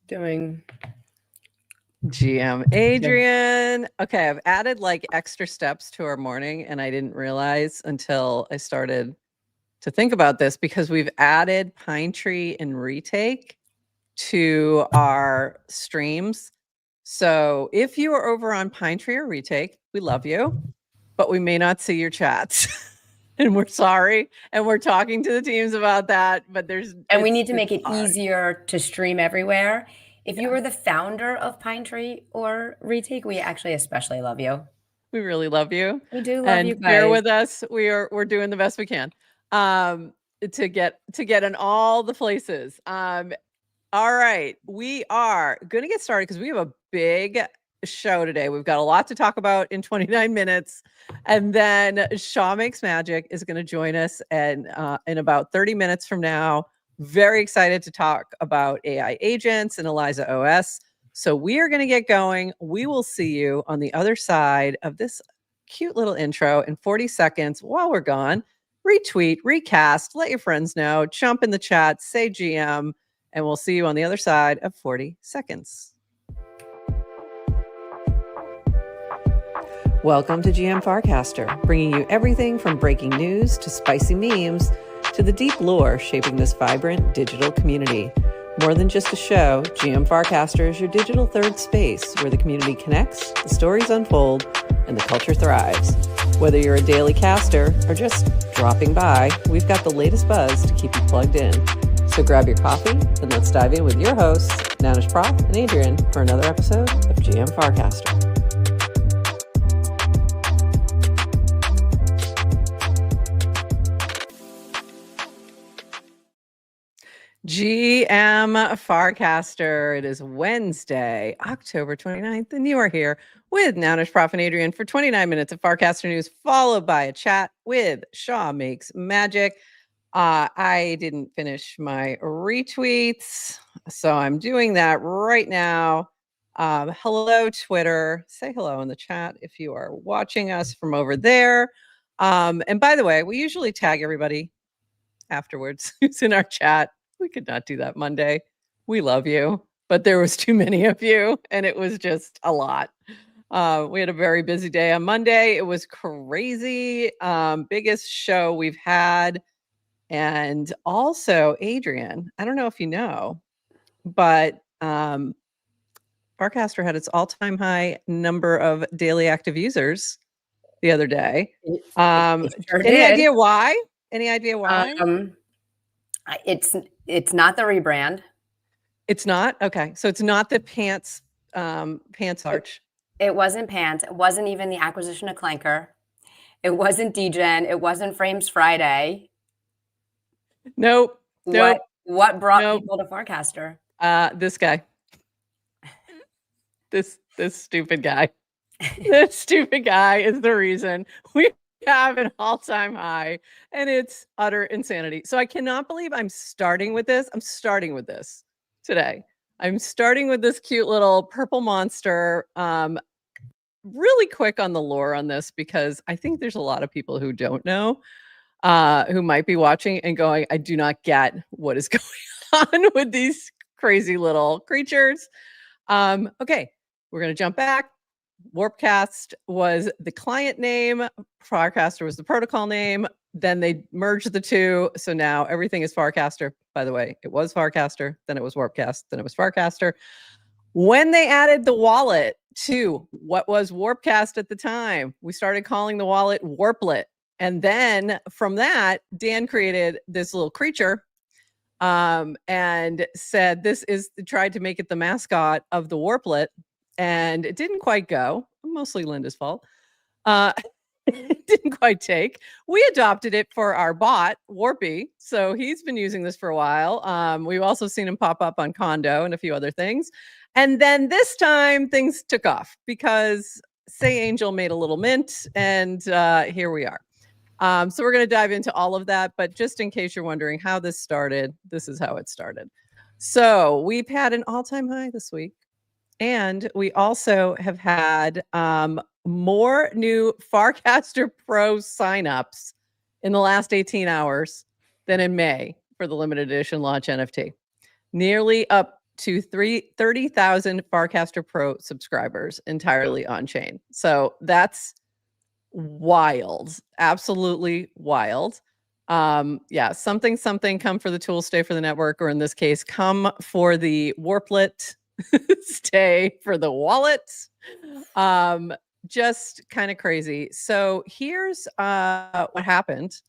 Doing GM Adrienne. Okay, I've added like extra steps to our morning, and I didn't realize until I started to think about this because we've added Pine Tree and Retake to our streams. So if you are over on Pine Tree or Retake, we love you, but we may not see your chats. And we're sorry. And we're talking to the teams about that. But we need to make it easier to stream everywhere. If you were the founder of Pine Tree or Retake, we actually especially love you. We really love you. We do love you guys. Bear with us. We're doing the best we can to get in all the places. All right, we are going to get started because we have a big show today. We've got a lot to talk about in 29 minutes. And then Shaw Makes Magic is going to join us in about 30 minutes from now. Very excited to talk about AI agents and ElizaOS. So we are going to get going. We will see you on the other side of this cute little intro in 40 seconds while we're gone. Retweet, recast, let your friends know, jump in the chat, say GM, and we'll see you on the other side of 40 seconds. Welcome to GM Farcaster, bringing you everything from breaking news to spicy memes to the deep lore shaping this vibrant digital community. More than just a show, GM Farcaster is your digital third space where the community connects, the stories unfold, and the culture thrives. Whether you're a daily caster or just dropping by, we've got the latest buzz to keep you plugged in. So grab your coffee and let's dive in with your hosts, NounishProf and Adrienne, for another episode of GM Farcaster. GM Farcaster. It is Wednesday, October 29th, and you are here with NounishProf and Adrienne for 29 minutes of Farcaster news, followed by a chat with Shaw Makes Magic. I didn't finish my retweets, so I'm doing that right now. Hello, Twitter. Say hello in the chat if you are watching us from over there. And by the way, we usually tag everybody afterwards who's in our chat. We could not do that Monday. We love you, but there was too many of you, and it was just a lot. We had a very busy day on Monday. It was crazy. Biggest show we've had. And also, Adrienne, I don't know if you know, but Farcaster had its all-time high number of daily active users the other day. Any idea why? Any idea why? It's not the rebrand. It's not? Okay. So it's not the pants arch. It wasn't pants. It wasn't even the acquisition of Clanker. It wasn't DGen. It wasn't Frames Friday. Nope. What brought people to Farcaster? This guy. This stupid guy. This stupid guy is the reason we have an all-time high, and it's utter insanity. So I cannot believe I'm starting with this. I'm starting with this today. I'm starting with this cute little purple monster. Really quick on the lore on this, because I think there's a lot of people who don't know, who might be watching and going, I do not get what is going on with these crazy little creatures. Okay, we're going to jump back. Warpcast was the client name. Farcaster was the protocol name. Then they merged the two. So now everything is Farcaster. By the way, it was Farcaster. Then it was Warpcast. Then it was Farcaster. When they added the wallet to what was Warpcast at the time, we started calling the wallet Warplet. And then from that, Dan created this little creature and said tried to make it the mascot of the Warplet. And it didn't quite go. Mostly Linda's fault. It didn't quite take. We adopted it for our bot, Warpy. So he's been using this for a while. We've also seen him pop up on Condo and a few other things. And then this time things took off because Say Angel made a little mint, and here we are. So we're going to dive into all of that. But just in case you're wondering how this started, this is how it started. So we've had an all-time high this week. And we also have had more new Farcaster Pro signups in the last 18 hours than in May for the limited edition launch NFT. Nearly up to 30,000 Farcaster Pro subscribers entirely on chain. So that's wild, absolutely wild. Yeah, something come for the tool, stay for the network, or in this case, come for the warplet, stay for the wallet. Just kind of crazy. So here's what happened.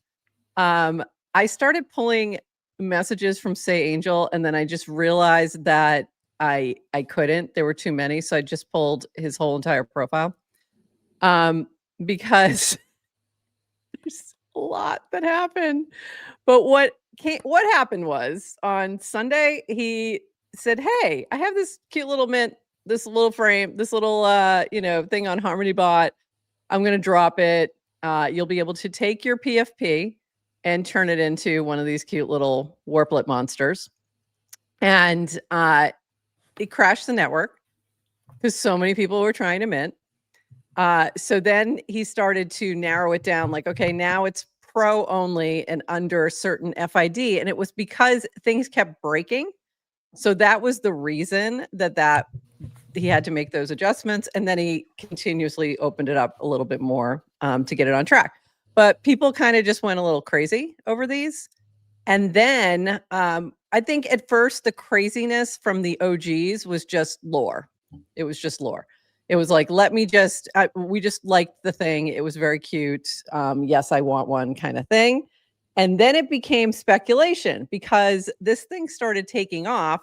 I started pulling messages from Say Angel, and then I just realized that I couldn't. There were too many, so I just pulled his whole entire profile. Because there's a lot that happened. But what happened was on Sunday, he said, "Hey, I have this cute little mint, this little frame, this little thing on HarmonyBot. I'm going to drop it. You'll be able to take your PFP and turn it into one of these cute little warplet monsters." And it crashed the network because so many people were trying to mint. So then he started to narrow it down, like, okay, now it's pro only and under a certain FID. And it was because things kept breaking. So that was the reason that he had to make those adjustments. And then he continuously opened it up a little bit more to get it on track. But people kind of just went a little crazy over these. And then I think at first the craziness from the OGs was just lore. It was just lore. It was like, we just liked the thing. It was very cute. Yes, I want one kind of thing. And then it became speculation because this thing started taking off.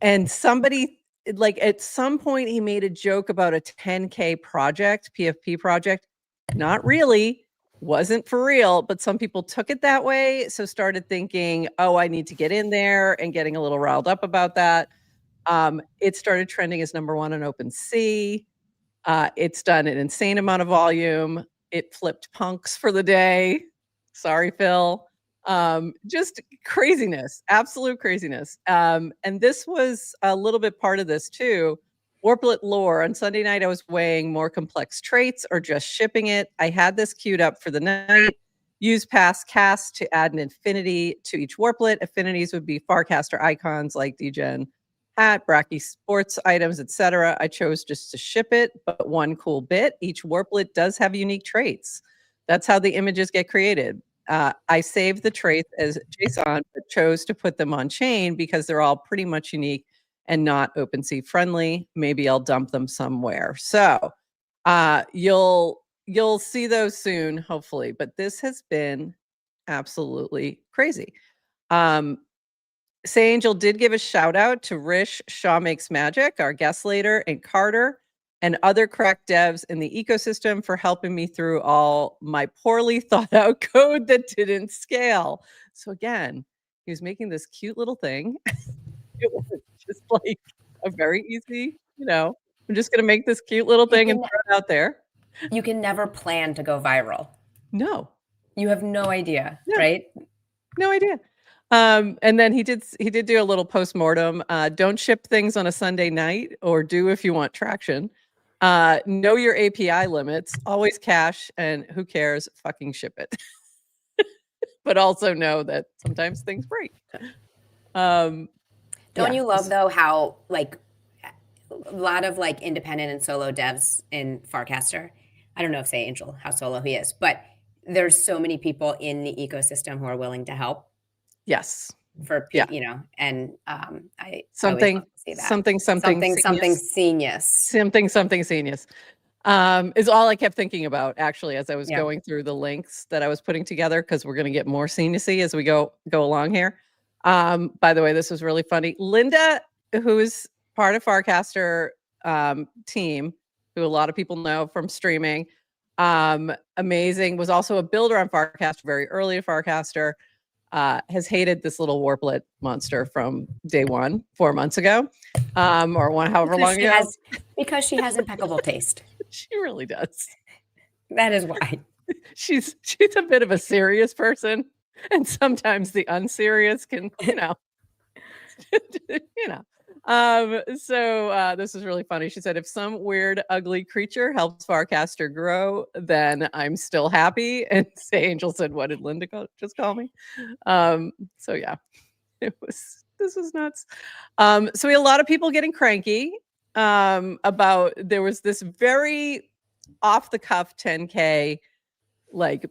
And somebody, like at some point, he made a joke about a 10K project, PFP project. Not really, wasn't for real, but some people took it that way. So started thinking, oh, I need to get in there, and getting a little riled up about that. It started trending as #1 on OpenSea. It's done an insane amount of volume. It flipped punks for the day. Sorry, Phil. Just craziness, absolute craziness. And this was a little bit part of this too. Warplet lore. On Sunday night, I was weighing more complex traits or just shipping it. I had this queued up for the night. Use past cast to add an infinity to each warplet. Affinities would be Farcaster icons like DGen hat, Bracky sports items, etc. I chose just to ship it, but one cool bit, each warplet does have unique traits. That's how the images get created. I saved the traits as JSON, but chose to put them on chain because they're all pretty much unique and not OpenSea friendly. Maybe I'll dump them somewhere. So you'll see those soon, hopefully. But this has been absolutely crazy. Say Angel did give a shout out to Rish, Shaw Makes Magic, our guest later, and Carter, and other crack devs in the ecosystem for helping me through all my poorly thought out code that didn't scale. So again, he was making this cute little thing. It was just like a very easy, I'm just going to make this cute little thing and throw it out there. You can never plan to go viral. No. You have no idea, right? No idea. And then he did do a little postmortem. Don't ship things on a Sunday night, or do if you want traction. Know your API limits, always cache, and who cares, fucking ship it. But also know that sometimes things break. Don't you love though how like a lot of like independent and solo devs in Farcaster? I don't know if Say Angel how solo he is, but there's so many people in the ecosystem who are willing to help. Yes. For and something genius is all I kept thinking about actually as I was going through the links that I was putting together, because we're going to get more genius-y as we go along here. By the way, this was really funny. Linda, who is part of Farcaster team, who a lot of people know from streaming, amazing, was also a builder on Farcaster very early at Farcaster. Has hated this little warplet monster from day one, 4 months ago, or however long ago. Because she has impeccable taste. She really does. That is why. She's a bit of a serious person, and sometimes the unserious can, So this is really funny. She said, if some weird, ugly creature helps Farcaster grow, then I'm still happy. And Say Angel said, what did Linda just call me? So yeah, this was nuts. So we had a lot of people getting cranky about, there was this very off the cuff 10K like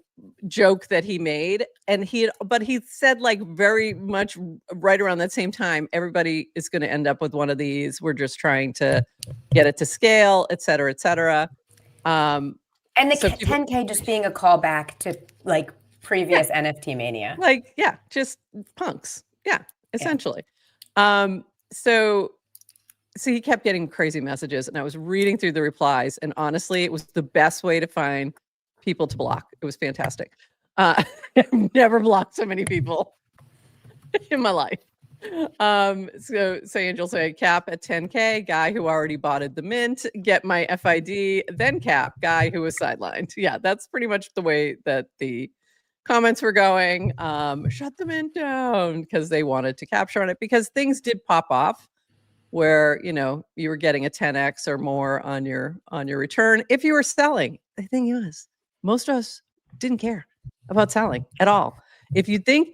joke that he made, and but he said like very much right around that same time, everybody is going to end up with one of these. We're just trying to get it to scale, et cetera, et cetera. And the 10K just being a callback to like previous NFT mania. Like, yeah, just punks. Yeah, essentially. So he kept getting crazy messages, and I was reading through the replies, and honestly, it was the best way to find people to block. It was fantastic. I've never blocked so many people in my life. So Angel say cap at 10K, guy who already botted the mint, get my FID, then cap, guy who was sidelined. Yeah, that's pretty much the way that the comments were going. Shut the mint down, because they wanted to capture on it, because things did pop off where, you know, you were getting a 10x or more on your return if you were selling. The thing is, most of us didn't care about selling at all. If you think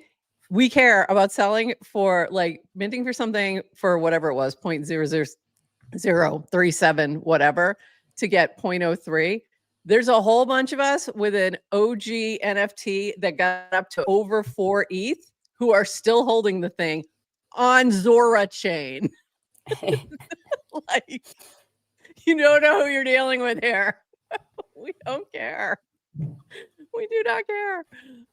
we care about selling for like minting for something for whatever it was, 0.00037, whatever, to get 0.03, there's a whole bunch of us with an OG NFT that got up to over 4 ETH who are still holding the thing on Zora chain. Like, you don't know who you're dealing with here. We don't care. We do not care.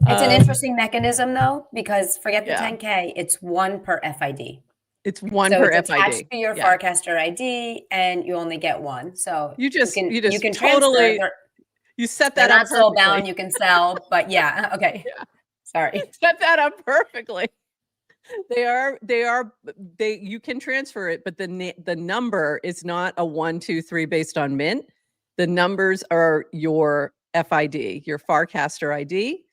It's an interesting mechanism though, because forget the 10K, it's 1 per FID. It's 1 per FID. Attached to your Farcaster ID, and you only get 1. So you can totally transfer. You set that up. Not soul bound. You can sell, but yeah, okay. Yeah. Sorry. Set that up perfectly. You can transfer it, but the number is not a 1, 2, 3 based on mint. The numbers are your FID, your Farcaster ID.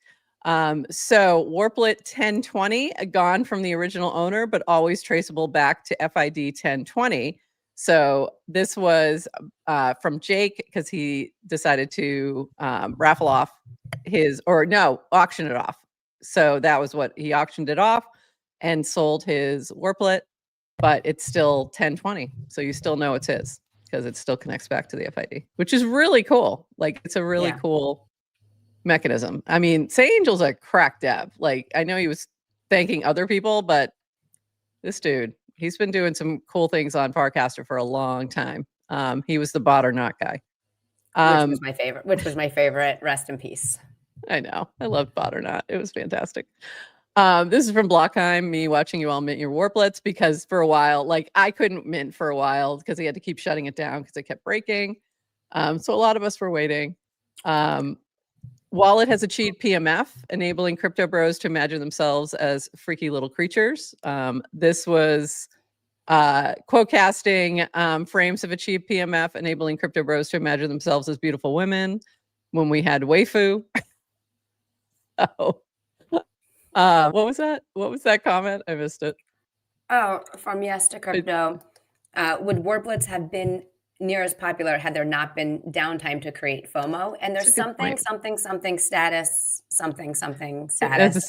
So Warplet 1020 gone from the original owner, but always traceable back to FID 1020. So this was from Jake, because he decided to raffle off auction it off. So that was what he auctioned it off and sold his Warplet, but it's still 1020. So you still know it's his, because it still connects back to the FID, which is really cool. Like, it's a really cool mechanism. I mean, Say Angel's a crack dev. Like, I know he was thanking other people, but this dude, he's been doing some cool things on Farcaster for a long time. He was the bot or not guy. Which was my favorite. Rest in peace. I know. I loved bot or not. It was fantastic. This is from Blockheim, me watching you all mint your Warplets, because for a while, like, I couldn't mint for a while because he had to keep shutting it down because it kept breaking. So a lot of us were waiting. Wallet has achieved PMF, enabling crypto bros to imagine themselves as freaky little creatures. This was quote-casting. Frames have achieved PMF, enabling crypto bros to imagine themselves as beautiful women when we had waifu. Oh. What was that? What was that comment? I missed it. Oh, from Yes to Crypto. Would Warplets have been near as popular had there not been downtime to create FOMO? And there's something status as a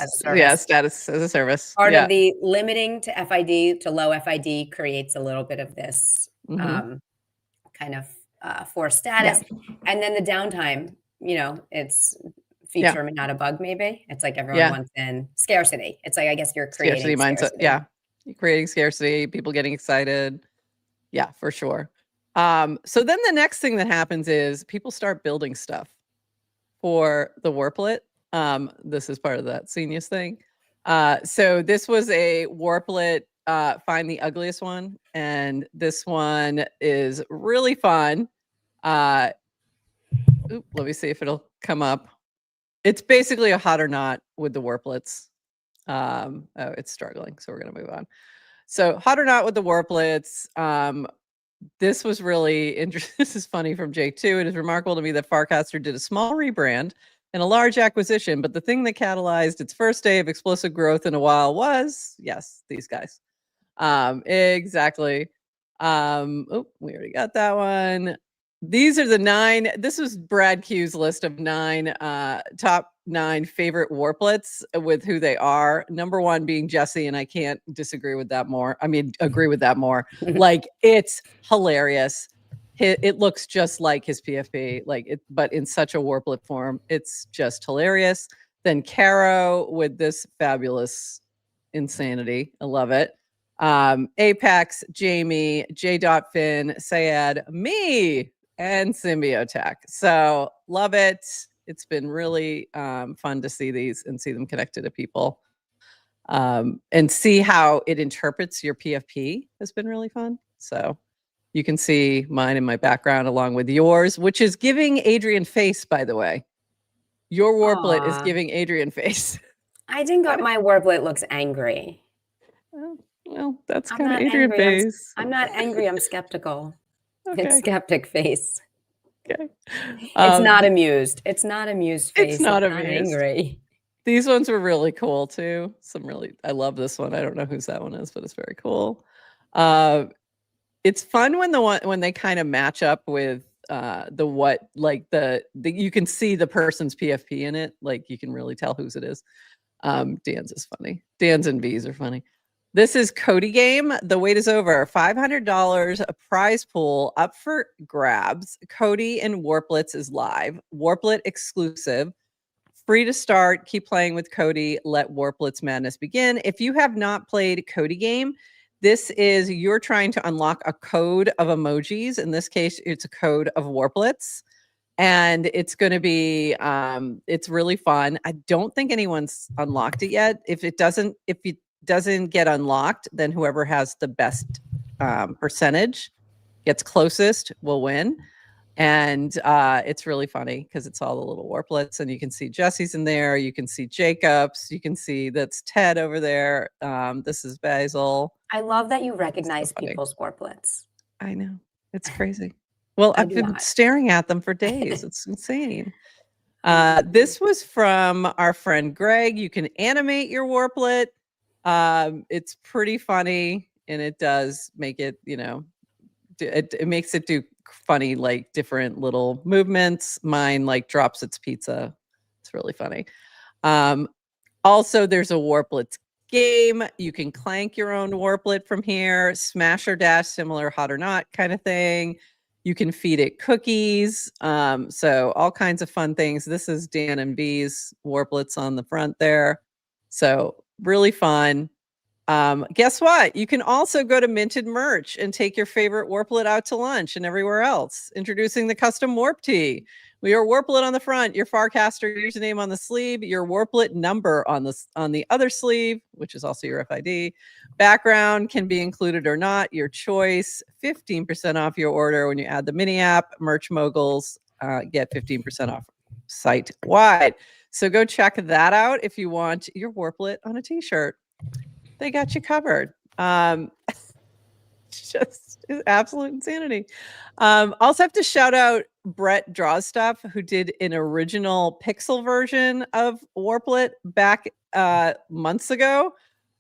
service. Yeah, status as a service. Part of the limiting to FID to low FID creates a little bit of this kind of forced status. And then the downtime, you know, it's feature not a bug, maybe. It's like everyone wants in scarcity. It's like, I guess you're creating scarcity mindset. Yeah. You're creating scarcity, people getting excited. Yeah, for sure. So then the next thing that happens is people start building stuff for the Warplet. This is part of that Genius thing. So this was a Warplet, find the ugliest one. And this one is really fun. Let me see if it'll come up. It's basically a hot or not with the Warplets. Oh, it's struggling, so we're going to move on. So hot or not with the Warplets. This was really interesting. This is funny from Jake too. It is remarkable to me that Farcaster did a small rebrand and a large acquisition, but the thing that catalyzed its first day of explosive growth in a while was, yes, these guys. Exactly. We already got that one. These are the 9. This was Brad Q's list of 9 top 9 favorite warplets with who they are. Number 1 being Jesse, and I can't disagree with that more. I mean, agree with that more. Like, it's hilarious. It looks just like his PFP, like it, but in such a warplet form. It's just hilarious. Then Caro with this fabulous insanity. I love it. Apex, Jamie, J. Finn, Sayed, me, and Symbiotech. So love it. It's been really fun to see these and see them connected to people. And see how it interprets your PFP has been really fun. So you can see mine in my background along with yours, which is giving Adrienne face, by the way. Your warplet is giving Adrienne face. I think my warplet looks angry. Well, that's kind of Adrienne face. I'm not angry. I'm skeptical. Okay. It's skeptic face. Okay. It's not amused. It's not amused face. It's not amused. Angry. These ones were really cool too. I love this one. I don't know whose that one is, but it's very cool. It's fun when they kind of match up with you can see the person's PFP in it. Like, you can really tell whose it is. Dan's is funny. Dan's and V's are funny. This is Cody Game. The wait is over. $500 a prize pool up for grabs. Cody and Warplets is live. Warplet exclusive. Free to start. Keep playing with Cody. Let Warplets madness begin. If you have not played Cody Game, this is you're trying to unlock a code of emojis. In this case, it's a code of Warplets. And it's going to be, it's really fun. I don't think anyone's unlocked it yet. If it doesn't get unlocked, then whoever has the best percentage gets closest will win. And it's really funny because it's all the little warplets, and you can see Jesse's in there. You can see Jacob's. You can see that's Ted over there. This is Basil. I love that you recognize people's warplets. I know. It's crazy. Well, I've been staring at them for days. It's insane. This was from our friend Greg. You can animate your warplet. It's pretty funny, and it does make it, it makes it do funny, like different little movements. Mine like drops its pizza. It's really funny. Also, there's a warplet game. You can clank your own warplet from here, smash or dash, similar hot or not kind of thing. You can feed it cookies. So all kinds of fun things. This is Dan and B's warplets on the front there. So really fun. Guess what? You can also go to Minted Merch and take your favorite warplet out to lunch and everywhere else. Introducing the custom warp tee. Your warplet on the front, your Farcaster username on the sleeve, your warplet number on the other sleeve, which is also your FID. Background can be included or not, your choice. 15% off your order when you add the mini app. Merch Moguls get 15% off site-wide. So go check that out if you want your warplet on a t-shirt. They got you covered. Just absolute insanity. Also have to shout out Brett Draws Stuff, who did an original pixel version of Warplet back months ago.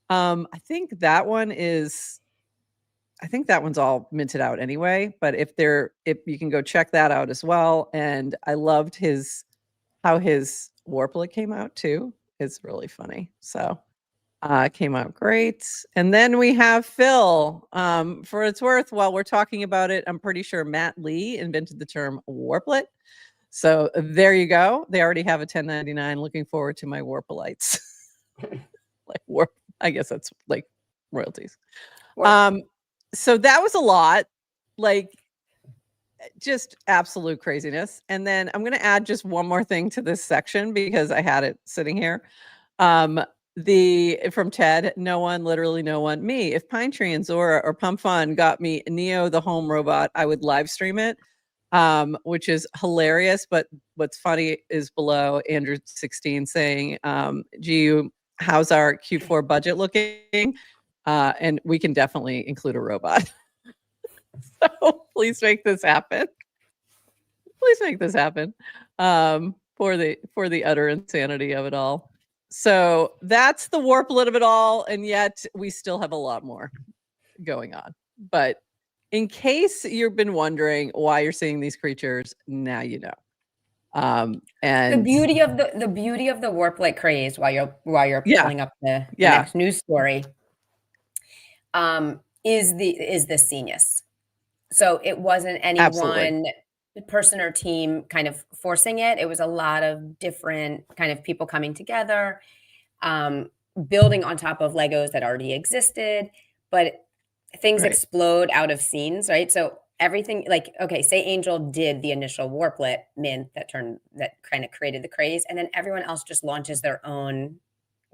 I think that one's all minted out anyway, but if you can go check that out as well. And I loved how his Warplet came out too. It's really funny. So came out great. And then we have Phil. For its worth, while we're talking about it, I'm pretty sure Matt Lee invented the term warplet. So there you go. They already have a 1099. Looking forward to my warpolites. I guess that's like royalties. So that was a lot, like just absolute craziness. And then I'm going to add just one more thing to this section because I had it sitting here. From Ted, no one, literally no one. Me, if Pine Tree and Zora or Pump Fun got me Neo the home robot, I would live stream it, which is hilarious. But what's funny is below Andrew 16 saying, "GU, how's our Q4 budget looking?" And we can definitely include a robot. So please make this happen. Please make this happen for the utter insanity of it all. So that's the warplet of it all, and yet we still have a lot more going on. But in case you've been wondering why you're seeing these creatures, now you know. The And beauty of the beauty of the Warplit craze while you're yeah, pulling up the yeah, next news story, is the genius. So it wasn't any absolutely. one person or team kind of forcing it. It was a lot of different kind of people coming together, um, building on top of Legos that already existed, but things Right. explode out of scenes, right? So everything like, okay, say Angel did the initial Warplit mint that kind of created the craze, and then everyone else just launches their own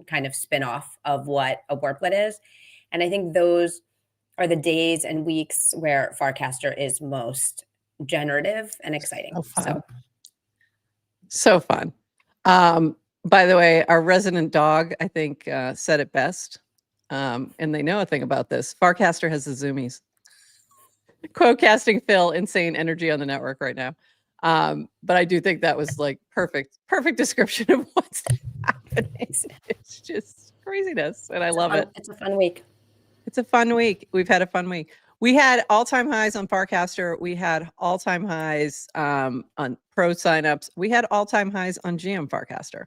kind of spin-off of what a Warplit is. And I think those are the days and weeks where Farcaster is most generative and exciting. So So fun. So fun. By the way, our resident dog, I think, said it best. And they know a thing about this. Farcaster has the zoomies. Quote-casting Phil, insane energy on the network right now. But I do think that was like perfect description of what's happening. It's just craziness, and I love it. it's a fun week. It's a fun week. We've had a fun week. We had all-time highs on Farcaster. We had all-time highs on pro signups. We had all-time highs on GM Farcaster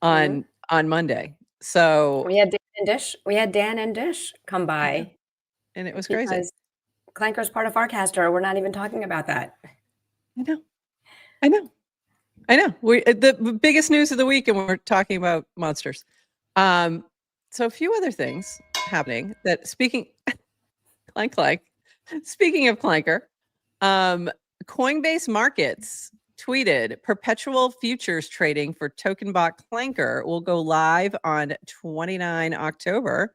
on Monday. So We had Dan and Dish. We had Dan and Dish come by and it was crazy. because Clanker's part of Farcaster. We're not even talking about that. I know. We the biggest news of the week, and we're talking about monsters. So a few other things happening that speaking clank. Speaking of Clanker, Coinbase Markets tweeted perpetual futures trading for token bot Clanker will go live on 29 October.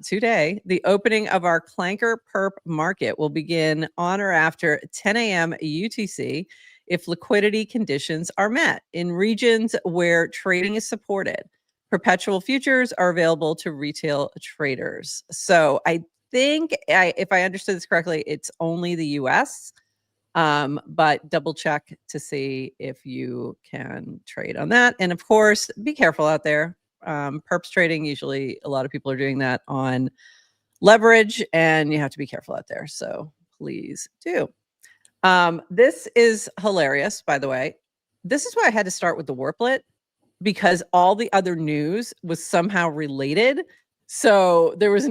Today, the opening of our Clanker perp market will begin on or after 10 a.m. UTC if liquidity conditions are met in regions where trading is supported. Perpetual futures are available to retail traders. So I think, if I understood this correctly, it's only the US, but double check to see if you can trade on that. And of course, be careful out there. Perps trading, usually a lot of people are doing that on leverage, and you have to be careful out there. So please do. This is hilarious, by the way. This is why I had to start with the Warplit, because all the other news was somehow related. So there was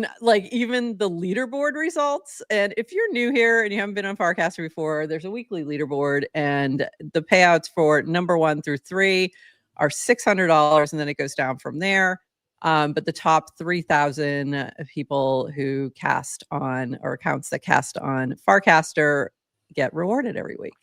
even the leaderboard results. And if you're new here and you haven't been on Farcaster before, there's a weekly leaderboard, and the payouts for number 1 through 3 are $600, and then it goes down from there. But the top 3,000 people who cast on, or accounts that cast on Farcaster, get rewarded every week.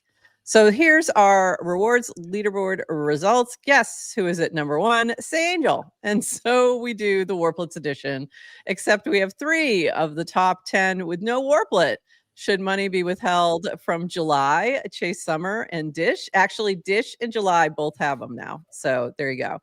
So here's our rewards leaderboard results. Guess who is at number 1? Say Angel. And so we do the Warplets edition, except we have 3 of the top 10 with no Warplet. Should money be withheld from July, Chase Summer and Dish. Actually, Dish and July both have them now. So there you go.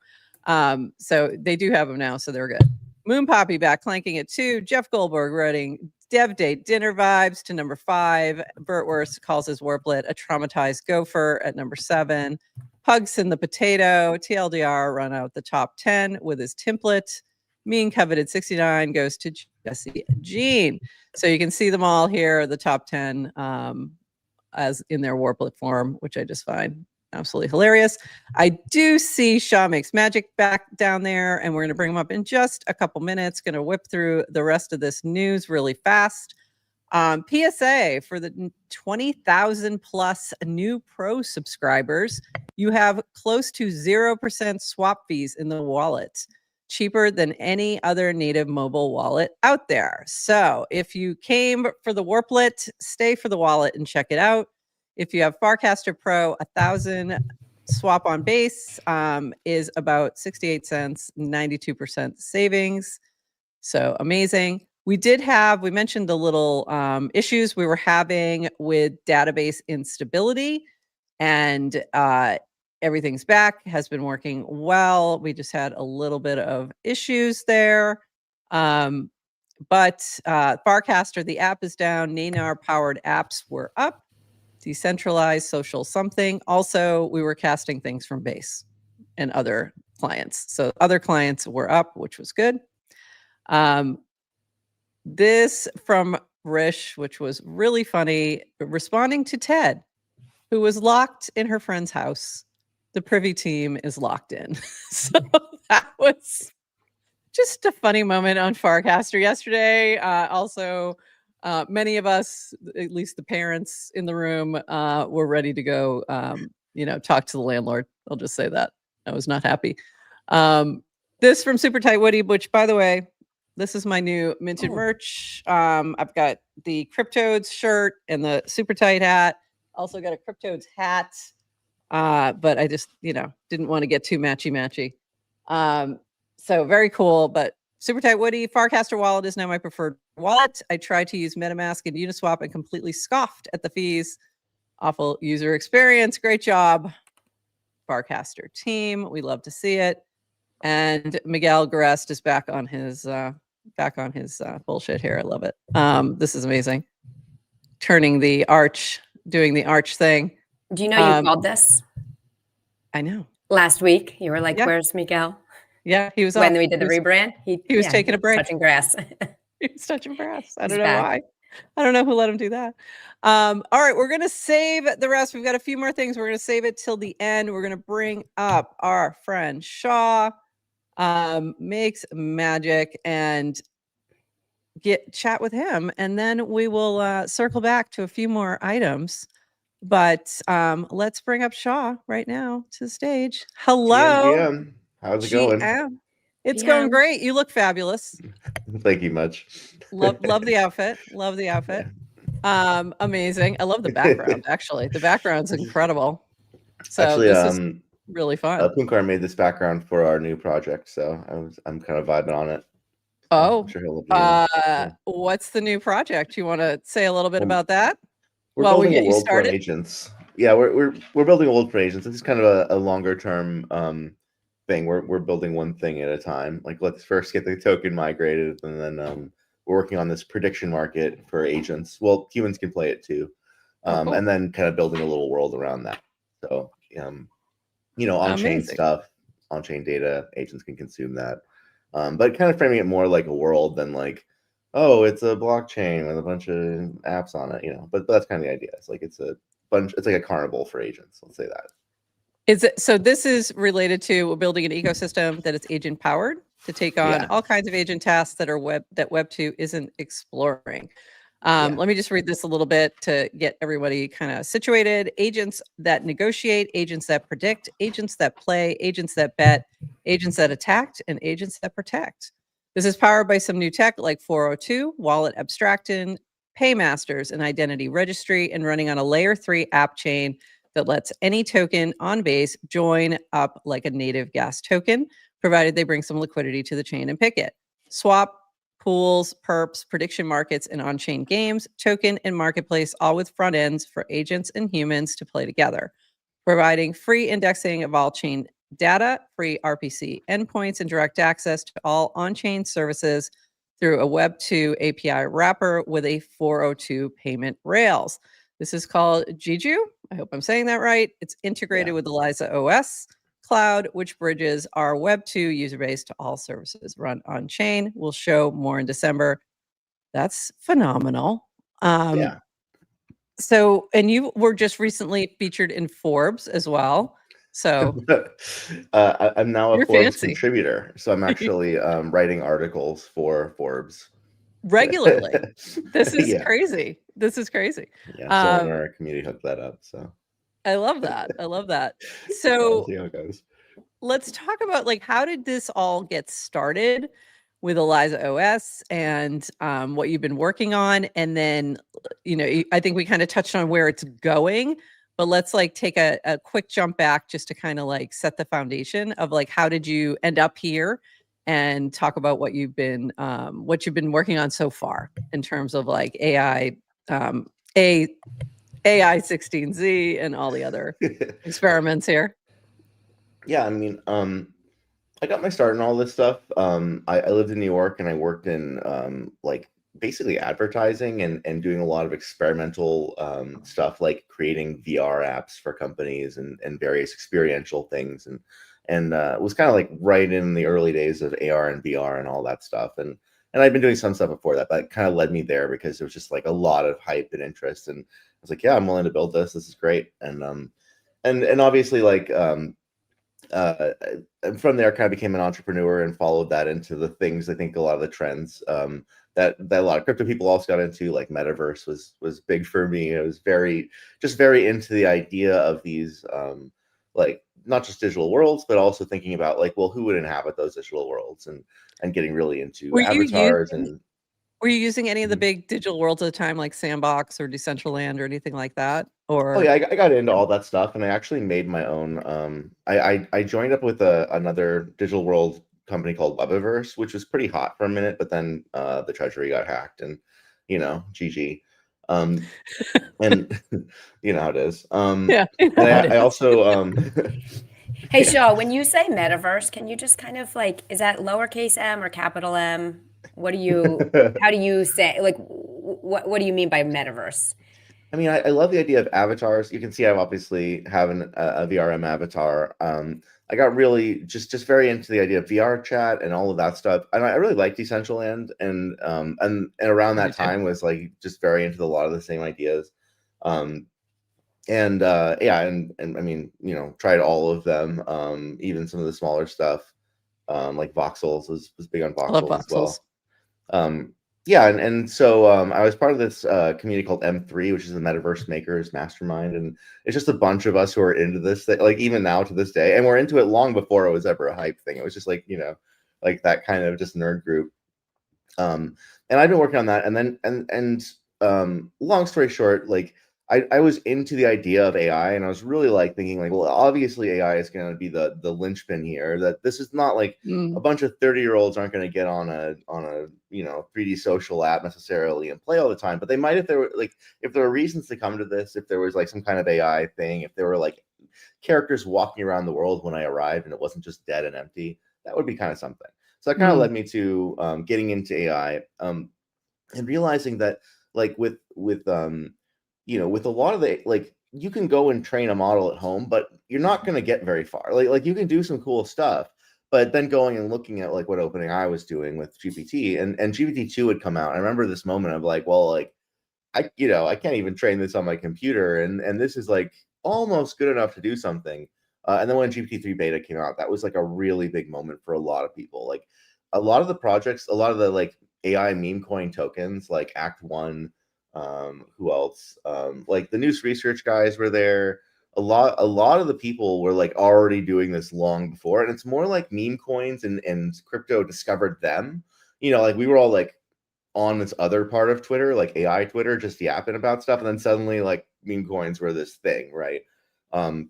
So they do have them now, so they're good. Moon Poppy back clanking at 2. Jeff Goldberg writing Dev Date Dinner Vibes to number 5. Burtworth calls his Warplet a traumatized gopher at number 7. Pugs in the Potato, TLDR run out the top 10 with his template. Mean Coveted 69 goes to Jesse Jean. So you can see them all here, the top 10 as in their Warplet form, which I just find absolutely hilarious. I do see Shaw Makes Magic back down there, and we're going to bring him up in just a couple minutes. Going to whip through the rest of this news really fast. PSA for the 20,000 plus new pro subscribers, you have close to 0% swap fees in the wallet, cheaper than any other native mobile wallet out there. So if you came for the Warplet, stay for the wallet and check it out. If you have Farcaster Pro, 1,000 swap on base is about 68 cents, 92% savings. So amazing. We mentioned the little issues we were having with database instability, and everything's back, has been working well. We just had a little bit of issues there. But Farcaster, the app is down. Nanar powered apps were up. Decentralized social something. Also, we were casting things from base and other clients. So other clients were up, which was good. This from Rish, which was really funny, responding to Ted, who was locked in her friend's house. The privy team is locked in. So that was just a funny moment on Farcaster yesterday. Also, many of us, at least the parents in the room, were ready to go, talk to the landlord. I'll just say that. I was not happy. This from Super Tight Woody, which, by the way, this is my new minted merch. I've got the Cryptodes shirt and the Super Tight hat. Also got a Cryptodes hat. But I just, didn't want to get too matchy. So very cool, but Super Tight Woody, Farcaster wallet is now my preferred wallet. I tried to use MetaMask and Uniswap and completely scoffed at the fees. Awful user experience. Great job, Farcaster team. We love to see it. And Miguel Garest is back on his bullshit here. I love it. This is amazing. Turning the arch, doing the arch thing. Do you know you called this? I know. Last week, you were like, "Where's Miguel?" Yeah, he was when we did the rebrand. He was taking a break, touching grass. He was touching grass. I don't know why. I don't know who let him do that. All right, we're gonna save the rest. We've got a few more things. We're gonna save it till the end. We're gonna bring up our friend Shaw, makes magic, and chat with him, and then we will circle back to a few more items. But let's bring up Shaw right now to the stage. Hello. GM. How's it going? It's going great. You look fabulous. Thank you much. Love the outfit. Love the outfit. Amazing. I love the background, actually. The background's incredible. So actually, this is really fun. Punkar made this background for our new project, so I'm kind of vibing on it. Oh, I'm sure he'll love it. What's the new project? You want to say a little bit about that? We're building a world for agents. Yeah, we're building a world for agents. This is kind of a longer term thing. We're building one thing at a time. Like, let's first get the token migrated, and then we're working on this prediction market for agents. Well, humans can play it too, cool. And then kind of building a little world around that. So, on-chain stuff, on-chain data, agents can consume that. But kind of framing it more like a world than like, oh, it's a blockchain with a bunch of apps on it, But that's kind of the idea. It's like it's like a carnival for agents. Let's say that. Is it so? This is related to building an ecosystem that is agent powered to take on all kinds of agent tasks that Web 2 isn't exploring. Let me just read this a little bit to get everybody kind of situated. Agents that negotiate, agents that predict, agents that play, agents that bet, agents that attack, and agents that protect. This is powered by some new tech like 402, wallet abstracting, paymasters, and identity registry, and running on a layer 3 app chain that lets any token on base join up like a native gas token, provided they bring some liquidity to the chain and pick it. Swap, pools, perps, prediction markets, and on-chain games, token and marketplace, all with front ends for agents and humans to play together, providing free indexing of all chain data, free RPC endpoints, and direct access to all on-chain services through a Web 2 API wrapper with a 402 payment rails. This is called Juju. I hope I'm saying that right. It's integrated with ElizaOS Cloud, which bridges our Web 2 user base to all services run on chain. We'll show more in December. That's phenomenal. So, and you were just recently featured in Forbes as well. So I'm now a Forbes contributor. So I'm actually writing articles for Forbes regularly. This is crazy. This is crazy. Yeah, someone in our community hooked that up. So I love that. I love that. So we'll see how it goes. Let's talk about how did this all get started with ElizaOS and what you've been working on, and then I think we kind of touched on where it's going, but let's take a quick jump back just to kind of set the foundation of how did you end up here, and talk about what you've been working on so far in terms of AI, AI16Z and all the other experiments here. Yeah, I mean, I got my start in all this stuff. I lived in New York, and I worked in basically advertising and doing a lot of experimental stuff, like creating VR apps for companies and various experiential things, and it was kind of right in the early days of AR and VR and all that stuff. And And I'd been doing some stuff before that, but it kind of led me there because there was just like a lot of hype and interest. And I was like, yeah, I'm willing to build this. This is great. And obviously like, and from there kind of became an entrepreneur and followed that into the things. I think a lot of the trends that a lot of crypto people also got into, like metaverse was big for me. I was very into the idea of these like not just digital worlds, but also thinking about like, well, who would inhabit those digital worlds, and getting really into avatars. Were you using any of the big digital worlds at the time, like Sandbox or Decentraland or anything like that? Or oh yeah, I got into all that stuff, and I actually made my own. I joined up with another digital world company called Webiverse, which was pretty hot for a minute, but then the treasury got hacked, and GG. And you know how it is. yeah, and I also Hey, Shaw, when you say metaverse, can you just kind of like, is that lowercase m or capital M? What do you, how do you say, like, what do you mean by metaverse? I mean, I love the idea of avatars. You can see I obviously have a VRM avatar. I got really just very into the idea of VR chat and all of that stuff. And I really like Decentraland, and around that time was like just very into a lot of the same ideas. And I mean, tried all of them, even some of the smaller stuff, like voxels was big on voxels as well. Yeah, and so I was part of this community called M3, which is the Metaverse Makers Mastermind, and it's just a bunch of us who are into this, like even now to this day, and we're into it long before it was ever a hype thing. It was just like like that kind of just nerd group. And I've been working on that, and then long story short, like I was into the idea of AI, and I was really like thinking like, well, obviously AI is going to be the linchpin here. That this is not like a bunch of 30-year-olds aren't going to get on a 3D social app necessarily and play all the time, but they might if there were reasons to come to this, if there was like some kind of AI thing, if there were like characters walking around the world when I arrived and it wasn't just dead and empty, that would be kind of something. So that kind of led me to getting into AI, and realizing that like with with a lot of the, like, you can go and train a model at home, but you're not going to get very far. Like you can do some cool stuff, but then going and looking at like what OpenAI was doing with GPT, and GPT-2 had come out. I remember this moment of like, well, like I can't even train this on my computer, and this is like almost good enough to do something. And then when GPT-3 beta came out, that was like a really big moment for a lot of people. Like a lot of the projects, a lot of the like AI meme coin tokens, like Act One. Who else? Like the News Research guys were there. A lot of the people were like already doing this long before, and it's more like meme coins and crypto discovered them. Like we were all like on this other part of Twitter, like AI Twitter, just yapping about stuff, and then suddenly like meme coins were this thing, right? And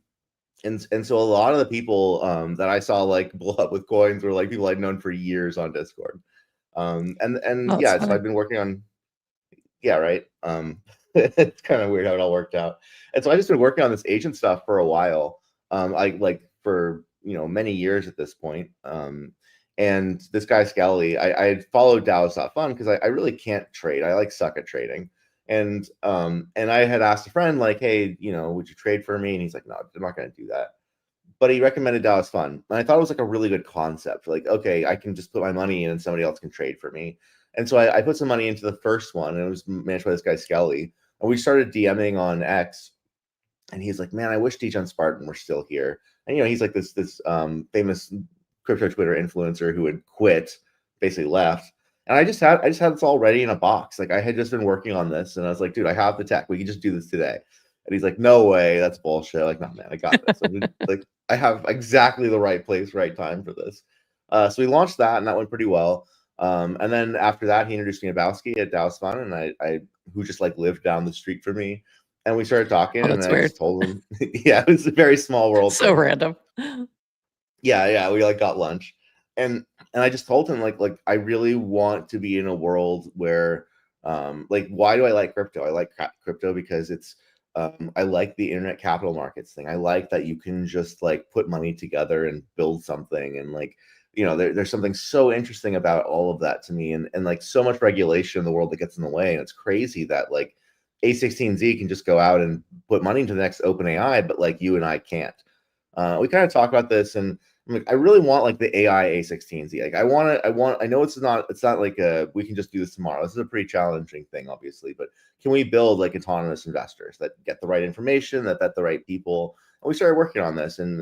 so a lot of the people that I saw like blow up with coins were like people I'd known for years on Discord. And yeah, so I've been working on. Yeah, right. It's kind of weird how it all worked out. And so I just been working on this agent stuff for a while. I like for many years at this point. And this guy Skelly, I had followed DAOs.fun because I really can't trade. I like suck at trading. And I had asked a friend like, hey, would you trade for me? And he's like, no, I'm not going to do that. But he recommended DAOs Fun, and I thought it was like a really good concept. Like, okay, I can just put my money in and somebody else can trade for me. And so I put some money into the first one, and it was managed by this guy Skelly. And we started DMing on X, and he's like, "Man, I wish Dijon Spartan were still here." And he's like this famous crypto Twitter influencer who had quit, basically left. And I just had this all ready in a box. Like I had just been working on this, and I was like, "Dude, I have the tech. We can just do this today." And he's like, "No way, that's bullshit." Like, "No, man, I got this." Like, I have exactly the right place, right time for this. So we launched that, and that went pretty well. And then after that, he introduced me to Bowski at DAOs Fun, and I who just like lived down the street from me, and we started talking. And I just told him, yeah, it was a very small world. So random. Yeah, we like got lunch, and I just told him like I really want to be in a world where, like, why do I like crypto? I like crypto because it's, I like the internet capital markets thing. I like that you can just like put money together and build something, and like, there's something so interesting about all of that to me, and like so much regulation in the world that gets in the way. And it's crazy that like A16Z can just go out and put money into the next OpenAI, but like you and I can't. We kind of talk about this, and I'm like, I really want like the AI A16Z. Like I know it's not like we can just do this tomorrow. This is a pretty challenging thing, obviously, but can we build like autonomous investors that get the right information, that vet the right people? And we started working on this, and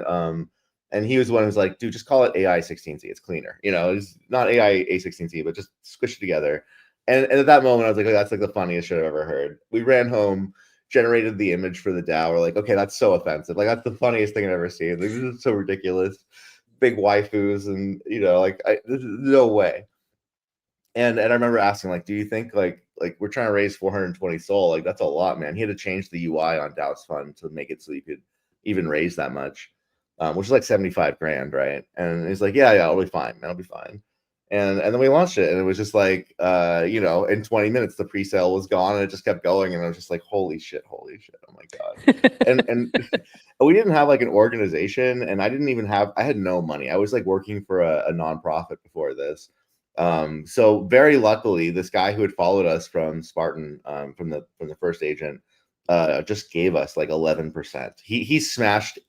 he was the one who was like, dude, just call it AI 16Z. It's cleaner. It's not AI A16Z, but just squish it together. And at that moment, I was like, oh, that's like the funniest shit I've ever heard. We ran home, generated the image for the DAO. We're like, okay, that's so offensive. Like, that's the funniest thing I've ever seen. Like, this is so ridiculous. Big waifus, and this is no way. And I remember asking, like, do you think like we're trying to raise 420 SOL? Like, that's a lot, man. He had to change the UI on DAO's fund to make it so you could even raise that much, which is like 75 grand, right? And he's like, yeah, it'll be fine, man, it'll be fine. And then we launched it, and it was just like, in 20 minutes the pre-sale was gone, and it just kept going, and I was just like, holy shit, oh my god. and we didn't have like an organization, and I had no money. I was like working for a nonprofit before this. So very luckily, this guy who had followed us from Spartan, from the first agent, just gave us like 11%. He smashed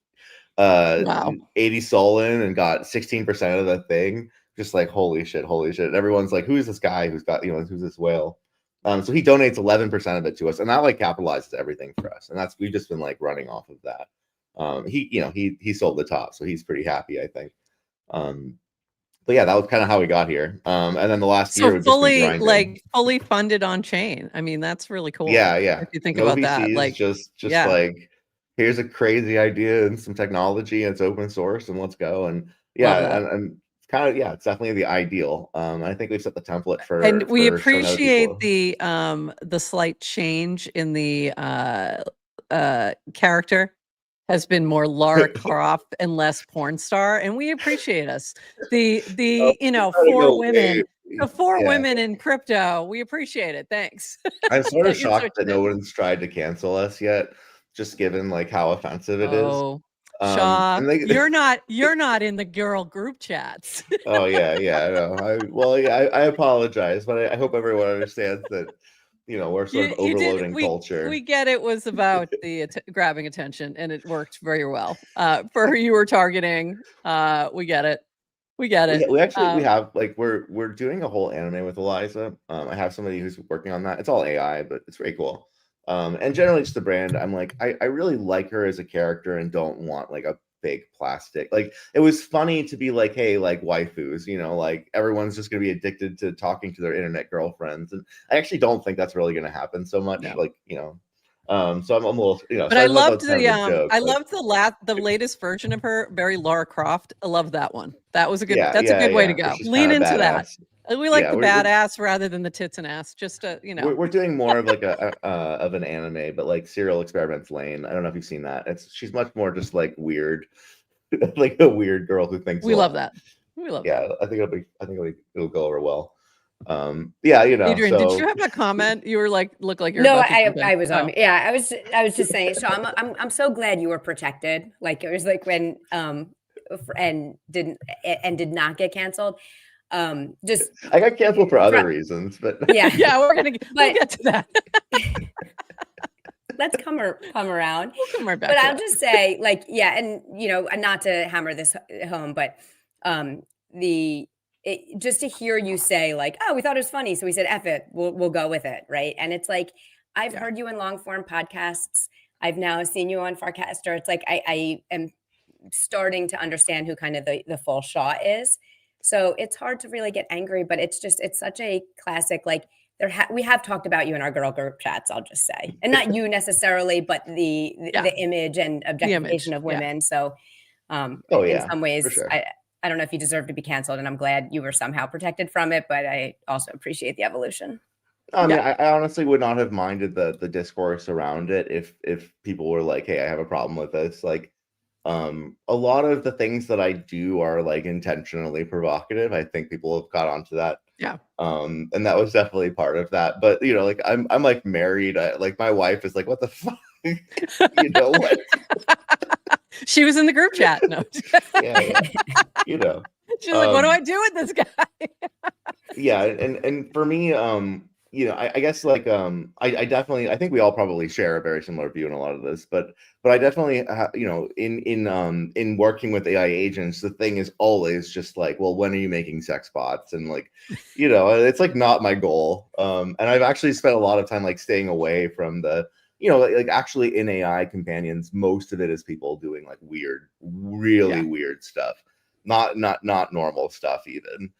Wow. 80 SOL in and got 16% of the thing. Just like, holy shit. And everyone's like, who is this guy who's got, who's this whale? So he donates 11% of it to us, and that like capitalizes everything for us. And we've just been like running off of that. He sold the top, so he's pretty happy, I think. But yeah, that was kind of how we got here. And then the last year, we've fully just been like fully funded on chain. I mean, that's really cool. Yeah. If you think No about VCs, that, like just yeah. like, here's a crazy idea and some technology, and it's open source, and let's go. And and kind of, it's definitely the ideal. I think we've set the template for, and we for showing other appreciate people. the slight change in the character has been more Lara Croft and less porn star, and we appreciate us the four women. The four women in crypto, we appreciate it. Thanks. I'm sort of You shocked switched that no one's tried to cancel us yet, just given like how offensive it is. Shaw, And you're not in the girl group chats. Oh yeah, no. I apologize, but I hope everyone understands that we're sort of overloading culture. We get it was about the grabbing attention, and it worked very well for who you were targeting. We get it. We actually we have like we're doing a whole anime with Eliza. I have somebody who's working on that. It's all AI, but it's very cool. And generally just the brand, I'm like, I really like her as a character and don't want like a big plastic. Like, it was funny to be like, hey, like waifus, like everyone's just gonna be addicted to talking to their internet girlfriends. And I actually don't think that's really gonna happen so much. No. Like, so I'm a little, but I loved the latest version of her, very Lara Croft. I love that one. That was a good, that's a good way to go. Lean into that. We like the badass rather than the tits and ass. Just we're doing more of like of an anime, but like Serial Experiments Lane. I don't know if you've seen that. She's much more just like weird, like a weird girl who thinks. We love that. We love that. I think it'll go over well. Adrienne, did you have a comment? You were like, look like you're. No, I was on. Yeah, I was just saying. So I'm so glad you were protected. Like, it was like when and did not get canceled. Just I got canceled for other reasons, but yeah, we'll get to that. Let's come around. We'll come right back. But I'll just say, like, yeah, and not to hammer this home, but just to hear you say like, oh, we thought it was funny, so we said, F it, we'll go with it, right? And it's like, I've heard you in long form podcasts. I've now seen you on Farcaster. It's like I am starting to understand who kind of the full Shaw is. So it's hard to really get angry, but it's such a classic. Like, we have talked about you in our girl group chats, I'll just say, and not you necessarily, but the image and objectification of women. So in some ways, sure. I don't know if you deserve to be canceled, and I'm glad you were somehow protected from it, but I also appreciate the evolution. I mean, I honestly would not have minded the discourse around it if people were like, hey, I have a problem with this. Like, a lot of the things that I do are like intentionally provocative. I think people have caught on to that. Yeah. And that was definitely part of that. But like I'm like married. Like my wife is like, what the fuck? What? She was in the group chat. No. yeah. She's like, what do I do with this guy? Yeah, and for me, I guess like I definitely, I think we all probably share a very similar view in a lot of this, but I definitely in working with AI agents, the thing is always just like, well, when are you making sex bots? And like, it's like not my goal. And I've actually spent a lot of time like staying away from the, like actually in AI companions, most of it is people doing like weird, really weird stuff, not normal stuff even.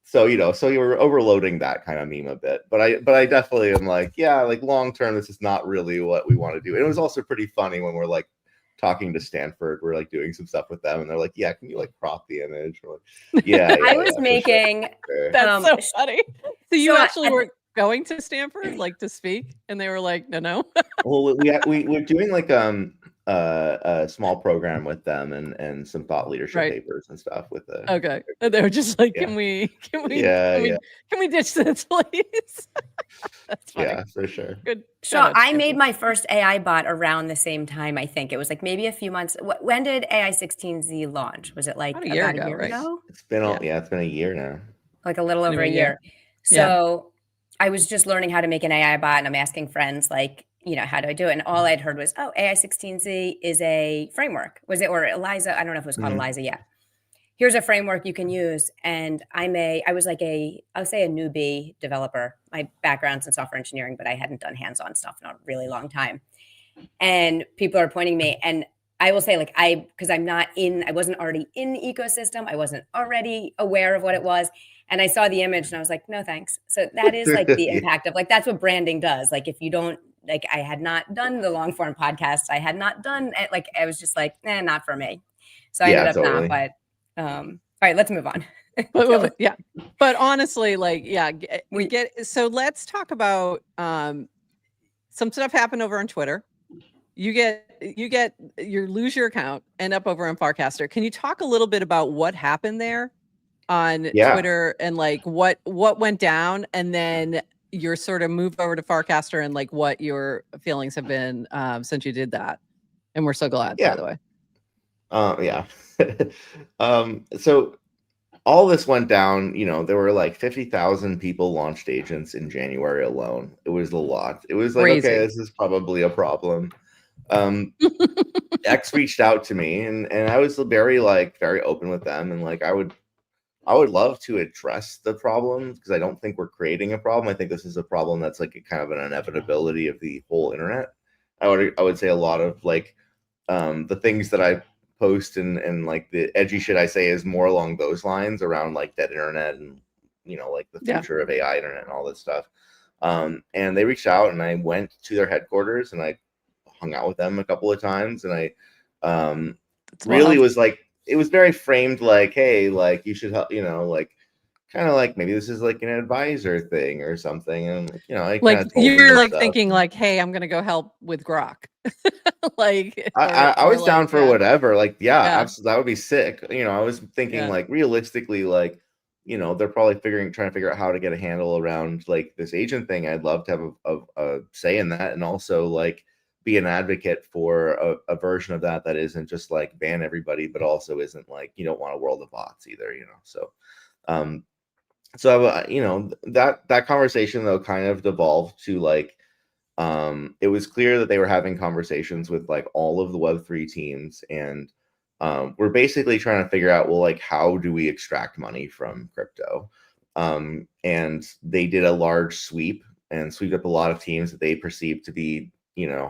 So you were overloading that kind of meme a bit, but I definitely am like, yeah, like long term, this is not really what we want to do. And it was also pretty funny when we're like talking to Stanford, we're like doing some stuff with them, and they're like, yeah, can you like crop the image? We're like, yeah, I was making. Sure. That's so funny. So you actually were going to Stanford like to speak, and they were like, no. Well, we're doing like a small program with them and some thought leadership papers and stuff with the. Okay, and they were just like, can we ditch this, please? That's funny. Yeah, for sure. Good. So I made my first AI bot around the same time. I think it was like maybe a few months. When did AI 16Z launch? Was it like about a year ago? It's been it's been a year now. Like a little over a year. So I was just learning how to make an AI bot, and I'm asking friends like, how do I do it? And all I'd heard was, oh, AI 16Z is a framework. Was it, or Eliza? I don't know if it was called Eliza yet. Here's a framework you can use. And I was like I would say a newbie developer. My background's in software engineering, but I hadn't done hands-on stuff in a really long time. And people are pointing me, and I will say like, because I wasn't already in the ecosystem. I wasn't already aware of what it was. And I saw the image and I was like, no, thanks. So that is like the impact of like, that's what branding does. Like, if you don't, like, I had not done the long form podcasts. I had not done it. Like, I was just like, not for me. So I ended up not, but all right, let's move on. But honestly, like, so let's talk about some stuff happened over on Twitter. You lose your account, end up over on Farcaster. Can you talk a little bit about what happened there on Twitter and like what went down, and then your sort of move over to Farcaster and like what your feelings have been since you did that? And we're so glad, by the way. So all this went down, there were like 50,000 people launched agents in January alone. It was a lot. It was like, okay, this is probably a problem. X reached out to me and I was very open with them, and like I would love to address the problem, because I don't think we're creating a problem. I think this is a problem that's like a kind of an inevitability of the whole internet. I would say a lot of like the things that I post and like the edgy shit I say is more along those lines, around like dead internet and like the future of AI internet and all this stuff. And they reached out, and I went to their headquarters and I hung out with them a couple of times, and I really was like, it was very framed like, hey, like you should help, like kind of like maybe this is like an advisor thing or something. And I like you're like thinking like, hey, I'm gonna go help with Grok. Like I was down for whatever. Like, absolutely, that would be sick. I was thinking like realistically, like, they're probably trying to figure out how to get a handle around like this agent thing. I'd love to have a say in that, and also like be an advocate for a version of that isn't just like ban everybody, but also isn't like, you don't want a world of bots either, so that conversation though kind of devolved to like it was clear that they were having conversations with like all of the Web3 teams, and we're basically trying to figure out, well, like, how do we extract money from crypto? And they did a large sweep and sweeped up a lot of teams that they perceived to be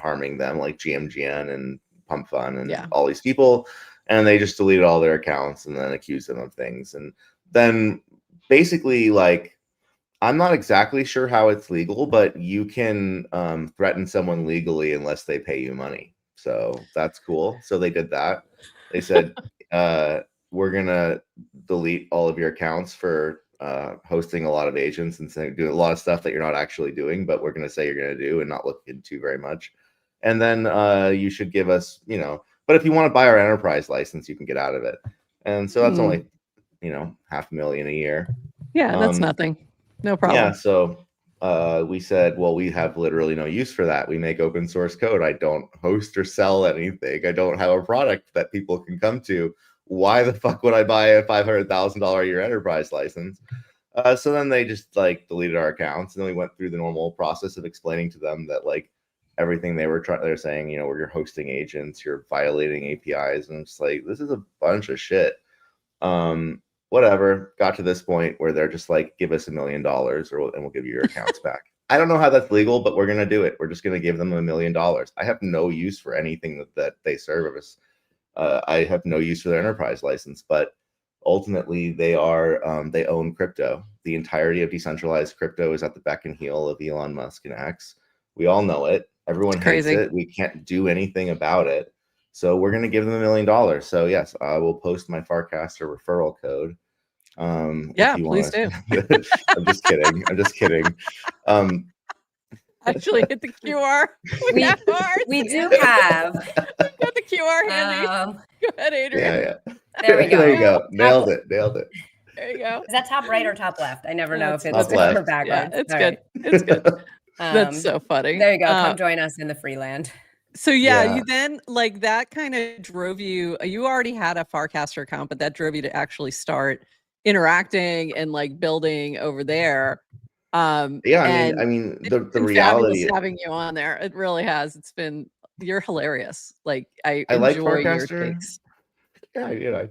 harming them, like GMGN and Pump Fun and all these people, and they just deleted all their accounts and then accused them of things. And then basically, like, I'm not exactly sure how it's legal, but you can threaten someone legally unless they pay you money. So that's cool. So they did that. They said, we're gonna delete all of your accounts for hosting a lot of agents and doing a lot of stuff that you're not actually doing, but we're going to say you're going to do and not look into very much. And then you should give us, but if you want to buy our enterprise license, you can get out of it. And so that's only, $500,000 a year. Yeah, that's nothing. No problem. Yeah. So we said, well, we have literally no use for that. We make open source code. I don't host or sell anything. I don't have a product that people can come to. Why the fuck would I buy a $500,000 a year enterprise license? So then they just like deleted our accounts, and then we went through the normal process of explaining to them that like everything they're saying, you know, where you're hosting agents, you're violating APIs, and it's like, this is a bunch of shit. Whatever, got to this point where they're just like, give us $1 million and we'll give you your accounts back. I don't know how that's legal, but we're going to do it. We're just going to give them $1 million. I have no use for anything that they service. I have no use for their enterprise license, but ultimately they own crypto. The entirety of decentralized crypto is at the beck and heel of Elon Musk and X. We all know it. Everyone hates it. We can't do anything about it. So we're going to give them $1 million. So yes, I will post my Farcaster referral code. Yeah, please do. I'm just kidding. I'm just kidding. Actually hit the QR. We do have. Got the QR handy. Go ahead, Adrienne. Yeah. There we go. There you go. Nailed it. There you go. Is that top right or top left? I never know if it's top left or backwards. Yeah, it's good. It's good. That's so funny. There you go. Come join us in the free land. So you then like that kind of drove you. You already had a Farcaster account, but that drove you to actually start interacting and like building over there. I mean the reality is having you on there. It really has. You're hilarious. Like I like enjoy your Farcaster. takes. Yeah,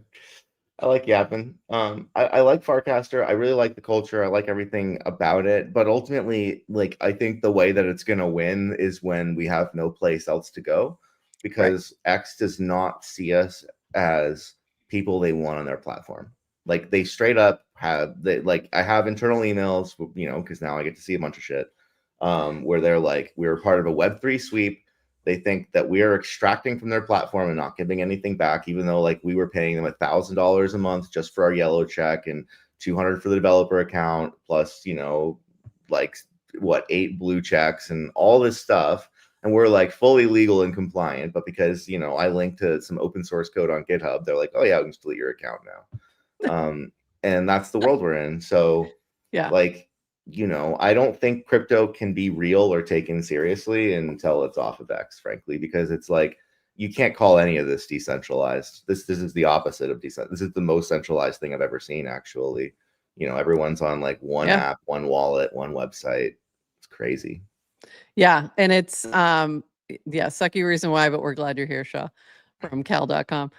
I like yapping. I like Farcaster. I really like the culture. I like everything about it. But ultimately, like I think the way that it's gonna win is when we have no place else to go, because X does not see us as people they want on their platform. Like they straight up have I have internal emails, you know, because now I get to see a bunch of shit. Where they're like, we were part of a Web3 sweep. They think that we are extracting from their platform and not giving anything back, even though like we were paying them $1,000 a month just for our yellow check and $200 for the developer account, plus, you know, like 8 blue checks and all this stuff. And we're like fully legal and compliant. But because, you know, I linked to some open source code on GitHub, they're like, oh yeah, we can just delete your account now. And that's the world we're in. So like, you know, I don't think crypto can be real or taken seriously until it's off of X, frankly, because it's like you can't call any of this decentralized. This is the opposite of decentralized. This is the most centralized thing I've ever seen, actually. You know, everyone's on like one app, one wallet, one website. It's crazy. Yeah, and it's sucky reason why, but we're glad you're here, Shaw, from cal.com.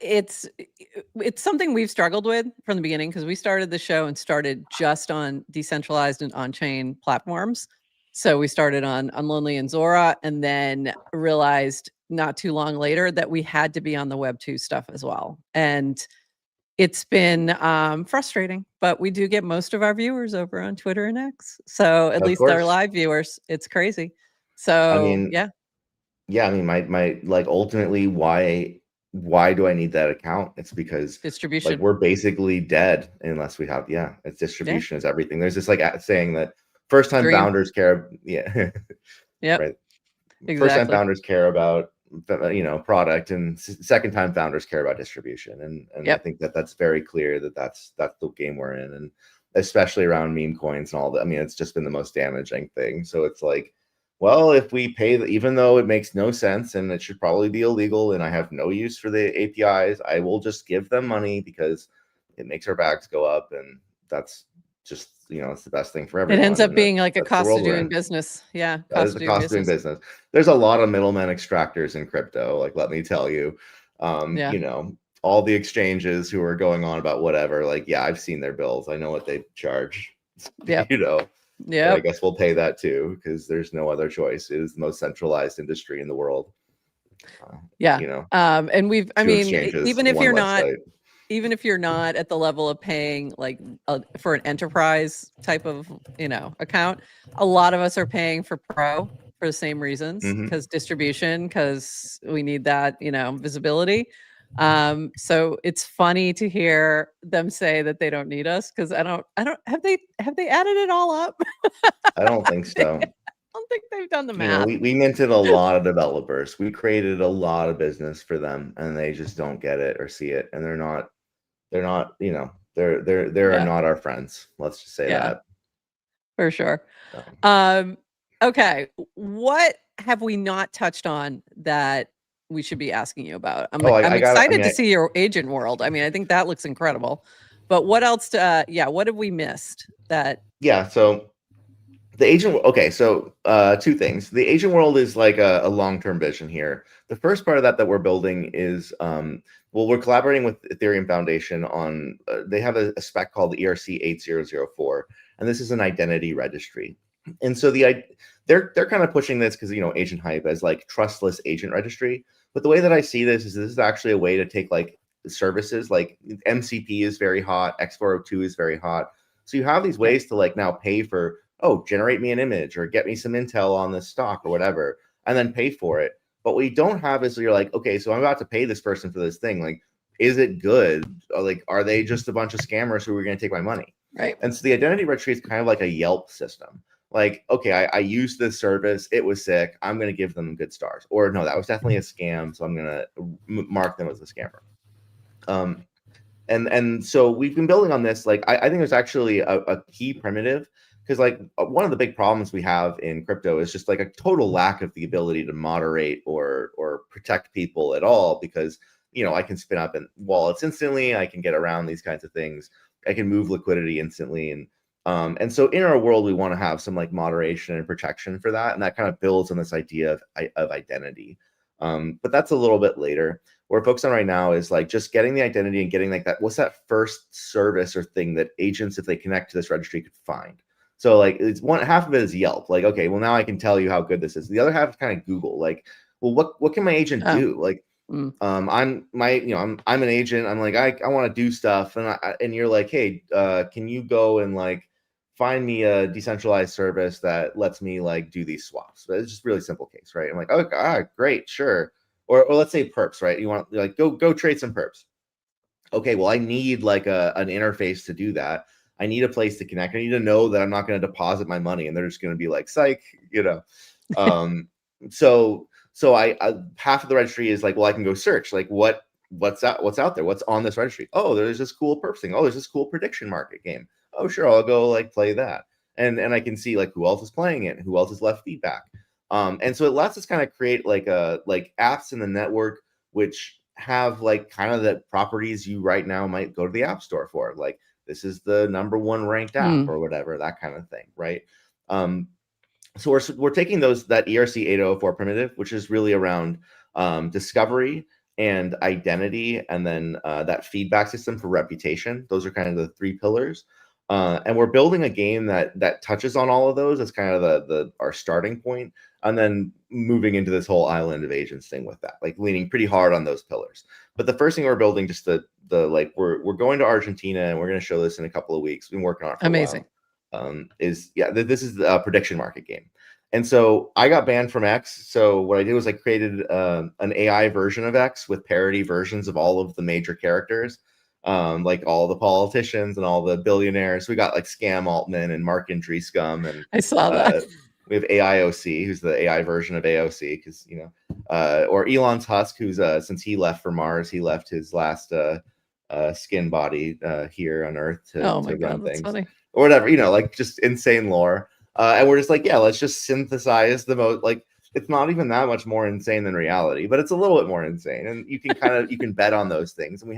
It's something we've struggled with from the beginning, because we started the show and started just on decentralized and on-chain platforms. So we started on Unlonely and Zora, and then realized not too long later that we had to be on the Web 2 stuff as well. And it's been frustrating, but we do get most of our viewers over on Twitter and X. So at least our live viewers, it's crazy. So I mean, I mean, my like ultimately why do I need that account? It's because distribution. Like we're basically dead unless we have it's distribution is everything. There's this like saying that first time founders care. Yeah. Right. Exactly. First time founders care about, you know, product, and second time founders care about distribution. And I think that's very clear that that's the game we're in, and especially around meme coins and all that. I mean, it's just been the most damaging thing. So it's like, well, if we pay, even though it makes no sense and it should probably be illegal, and I have no use for the APIs, I will just give them money because it makes our bags go up, and that's just, you know, it's the best thing for everyone. It ends up being like a cost of doing business. Yeah, that is the cost of doing business. There's a lot of middlemen extractors in crypto. Like, let me tell you, you know, all the exchanges who are going on about whatever. Like, I've seen their bills. I know what they charge. Yeah, you know. Yeah, I guess we'll pay that too, because there's no other choice. It is the most centralized industry in the world. You know, and I mean, even if you're not at the level of paying like for an enterprise type of, you know, account, a lot of us are paying for pro for the same reasons, because distribution, because we need that, you know, visibility. So it's funny to hear them say that they don't need us, because I don't have they added it all up? I don't think so. I don't think they've done the math. You know, we minted a lot of developers. We created a lot of business for them, and they just don't get it or see it, and they're not, you know, they're not our friends. Let's just say that. For sure. Okay, what have we not touched on that we should be asking you about? I'm excited to see your agent world. I mean, I think that looks incredible. But what else? What have we missed? So the agent. Okay, so two things. The agent world is like a long-term vision here. The first part of that we're building is we're collaborating with Ethereum Foundation on. They have a spec called ERC-8004, and this is an identity registry. And so they're kind of pushing this because agent hype as like trustless agent registry. But the way that I see this is actually a way to take like services like MCP is very hot, X402 is very hot. So you have these ways to like now pay for, generate me an image or get me some intel on this stock or whatever, and then pay for it. But what you don't have is you're like, okay, so I'm about to pay this person for this thing. Like, is it good? Or like, are they just a bunch of scammers who are going to take my money? Right. And so the identity registry is kind of like a Yelp system. Like, okay, I used this service. It was sick. I'm going to give them good stars. Or no, that was definitely a scam. So I'm going to mark them as a scammer. And so we've been building on this. Like, I think there's actually a key primitive, because like one of the big problems we have in crypto is just like a total lack of the ability to moderate or protect people at all, because I can spin up wallets instantly. I can get around these kinds of things. I can move liquidity instantly. And so in our world, we want to have some like moderation and protection for that. And that kind of builds on this idea of identity. But that's a little bit later. What we're focused on right now is like just getting the identity and getting like that. What's that first service or thing that agents, if they connect to this registry, could find? So like it's half of it is Yelp. Like, okay, well now I can tell you how good this is. The other half is kind of Google. Like, well, what can my agent do? Like, I'm an agent. I'm like, I want to do stuff. And you're like, hey, can you go and like find me a decentralized service that lets me like do these swaps? But it's just a really simple case, right? I'm like, oh, great, sure. Or let's say perps, right? You want like go trade some perps. Okay, well, I need like an interface to do that. I need a place to connect. I need to know that I'm not going to deposit my money and they're just going to be like, psych, So I half of the registry is like, well, I can go search like what's out there, what's on this registry. Oh, there's this cool perp thing. Oh, there's this cool prediction market game. Oh, sure, I'll go like play that, and I can see like who else is playing it, who else has left feedback. And so it lets us kind of create like apps in the network which have like kind of the properties you right now might go to the app store for, like this is the #1 ranked app or whatever, that kind of thing, right? So we're taking that ERC-8004 primitive, which is really around discovery and identity, and then that feedback system for reputation. Those are kind of the three pillars. And we're building a game that touches on all of those as kind of our starting point, and then moving into this whole island of agents thing with that, like leaning pretty hard on those pillars. But the first thing we're building, just we're going to Argentina, and we're going to show this in a couple of weeks. We've been working on it for amazing. a while. This is a prediction market game. And so I got banned from X. So what I did was I created an AI version of X with parody versions of all of the major characters, like all the politicians and all the billionaires. We got like Scam Altman and Mark Andreescum, and I saw that. We have AIOC, who's the AI version of AOC, because or Elon's Husk, who's since he left for Mars, he left his last skin body here on Earth to run things, funny. Or whatever, like just insane lore. And we're just like, let's just synthesize the most, like, it's not even that much more insane than reality, but it's a little bit more insane. And you can you can bet on those things. And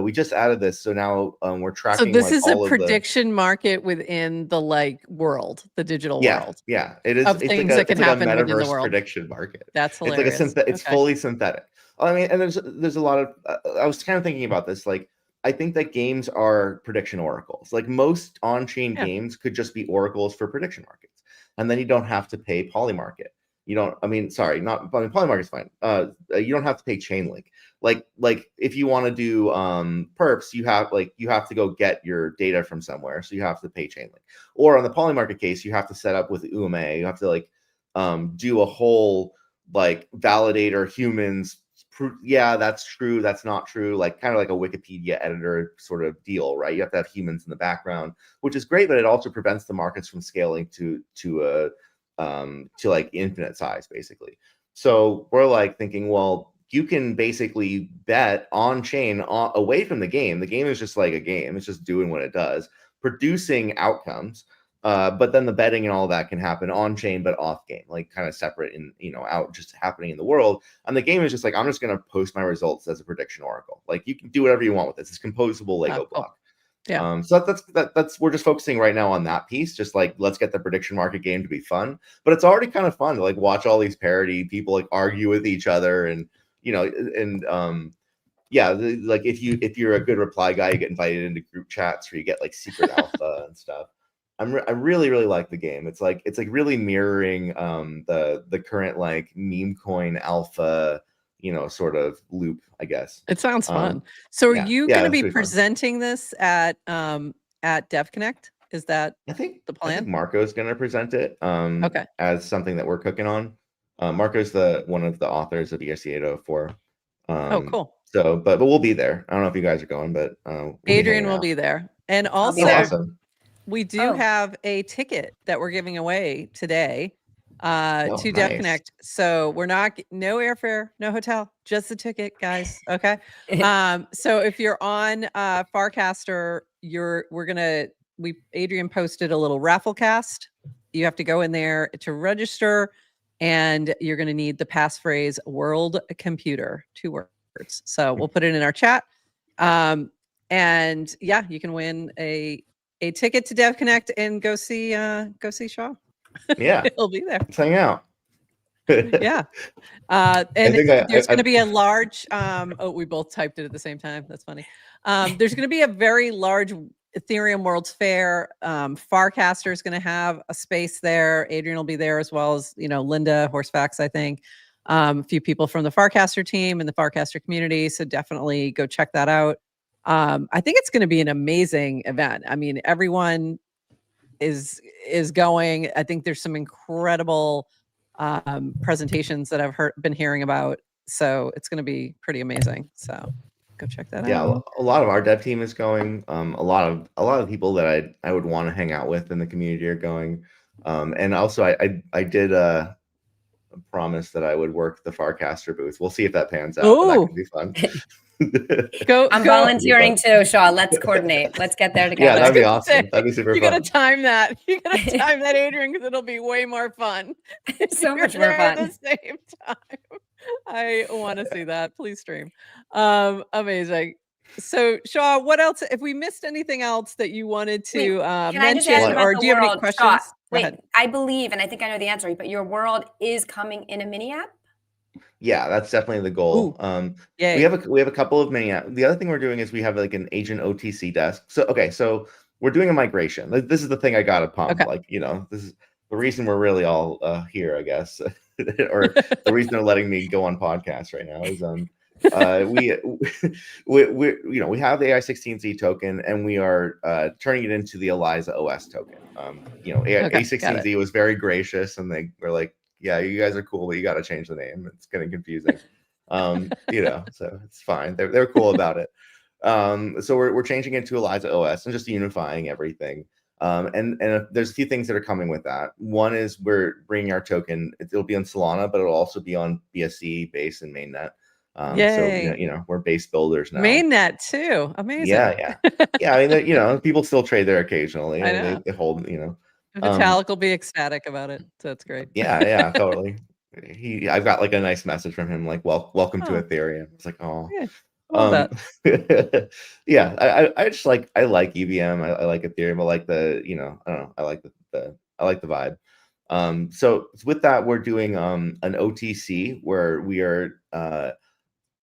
we just added this. So now we're tracking. So this is a prediction market within the world, the digital world. Yeah, it is. Of things that can happen within the world. Prediction market. That's hilarious. It's like it's fully synthetic. I mean, and there's a lot of, I was kind of thinking about this, like, I think that games are prediction oracles. Like most on-chain games could just be oracles for prediction markets. And then you don't have to pay Polymarket. Polymarket's fine. You don't have to pay Chainlink. Like if you want to do perps, you have to go get your data from somewhere. So you have to pay Chainlink. Or on the Polymarket case, you have to set up with UMA. You have to do a whole validator humans. That's true, that's not true, like kind of like a Wikipedia editor sort of deal, right? You have to have humans in the background, which is great, but it also prevents the markets from scaling to infinite size, basically. So we're thinking, well, you can basically bet on chain away from the game. The game is just like a game, it's just doing what it does, producing outcomes. But then the betting and all that can happen on chain, but off game, like kind of separate and, out just happening in the world. And the game is just like, I'm just going to post my results as a prediction oracle. Like you can do whatever you want with this. It's composable Lego cool. block. Yeah. So that's we're just focusing right now on that piece. Just like, let's get the prediction market game to be fun, but it's already kind of fun to like watch all these parody people like argue with each other and, yeah, like if you're a good reply guy, you get invited into group chats or you get like secret alpha and stuff. I really like the game. It's like really mirroring the current like meme coin alpha, sort of loop, I guess. It sounds fun. So are you going to be presenting this at DevConnect? Is that I think the plan? I think Marco's going to present it okay. as something that we're cooking on. Marco's one of the authors of ElizaOS. Oh, cool. So, but we'll be there. I don't know if you guys are going, but we'll Adrienne will be there. And also, awesome. We do have a ticket that we're giving away today to DevConnect. So we're no airfare, no hotel, just the ticket, guys. Okay. So if you're on Farcaster, Adrienne posted a little raffle cast. You have to go in there to register, and you're going to need the passphrase world computer, 2 words. So we'll put it in our chat. And yeah, you can win a ticket to DevConnect and go see Shaw. Yeah. He'll be there. Let's hang out. Yeah. And there's going to be a large, we both typed it at the same time. That's funny. There's going to be a very large Ethereum World's Fair. Farcaster is going to have a space there. Adrienne will be there, as well as, Linda Horsefax, I think. A few people from the Farcaster team and the Farcaster community. So definitely go check that out. I think it's going to be an amazing event. I mean, everyone is going. I think there's some incredible presentations that I've been hearing about. So it's going to be pretty amazing. So go check that out. Yeah, a lot of our dev team is going. A lot of people that I would want to hang out with in the community are going. And also I did promise that I would work the Farcaster booth. We'll see if that pans out. But that could be fun. I'm volunteering too, Shaw. Let's coordinate. Let's get there together. Yeah, that'd be awesome. That'd be super fun. You gotta time that. You gotta time that, Adrienne, because it'll be way more fun. So much more fun. At the same time. I want to see that. Please stream. Amazing. So, Shaw, what else? If we missed anything else that you wanted to mention, or do you have any questions? Shaw, wait, I believe, and I think I know the answer, but your world is coming in a mini app? Yeah, that's definitely the goal. We have a couple of mini apps. The other thing we're doing is we have like an agent OTC desk. So we're doing a migration. This is the thing I got to pump. Okay. Like, this is the reason we're really all here, I guess, or the reason they're letting me go on podcasts right now is we have the AI16Z token, and we are turning it into the ElizaOS token. A16Z was very gracious, and they were like, yeah, you guys are cool, but you got to change the name. It's getting confusing. So it's fine. They're cool about it. So we're changing it to ElizaOS and just unifying everything. And there's a few things that are coming with that. One is we're bringing our token. It'll be on Solana, but it'll also be on BSC, Base, and Mainnet. So we're base builders now. Mainnet too. Amazing. Yeah. I mean, people still trade there occasionally. I know. They hold. Vitalik will be ecstatic about it. So that's great. Yeah, totally. I've got like a nice message from him, like, welcome to Ethereum. It's like, oh, yeah. I just like, I like EVM. I like Ethereum. I like the, I don't know. I like the vibe. So with that, we're doing an OTC where we are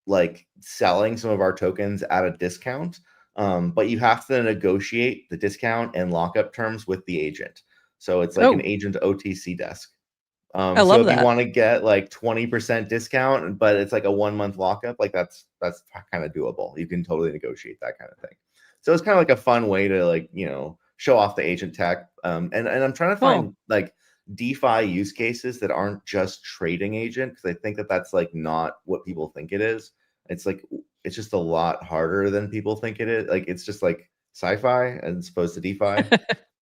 like selling some of our tokens at a discount. But you have to negotiate the discount and lockup terms with the agent. So it's like an agent OTC desk. I love that. If you want to get like 20% discount, but it's like a 1-month lockup, like that's kind of doable. You can totally negotiate that kind of thing. So it's kind of like a fun way to like, show off the agent tech. And I'm trying to find like DeFi use cases that aren't just trading agent, because I think that that's like not what people think it is. It's like, it's just a lot harder than people think it is. Like, it's just like sci-fi as opposed to DeFi.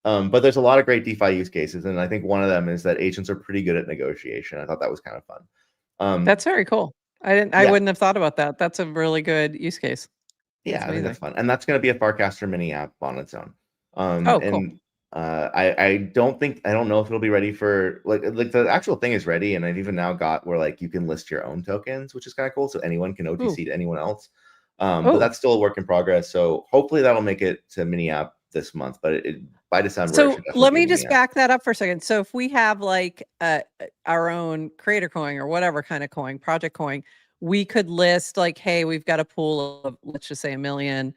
But there's a lot of great DeFi use cases. And I think one of them is that agents are pretty good at negotiation. I thought that was kind of fun. That's very cool. I wouldn't have thought about that. That's a really good use case. Yeah, I think that's fun. And that's going to be a Farcaster mini app on its own. Cool. I don't know if it'll be ready for like the actual thing is ready, and I've even now got where like you can list your own tokens, which is kind of cool. So anyone can OTC to anyone else. But that's still a work in progress. So hopefully that'll make it to mini app this month. But by December, so it should definitely let be me mini just app. back that up for a second. So if we have like our own creator coin or whatever kind of coin, project coin, we could list like, hey, we've got a pool of, let's just say, 1 million.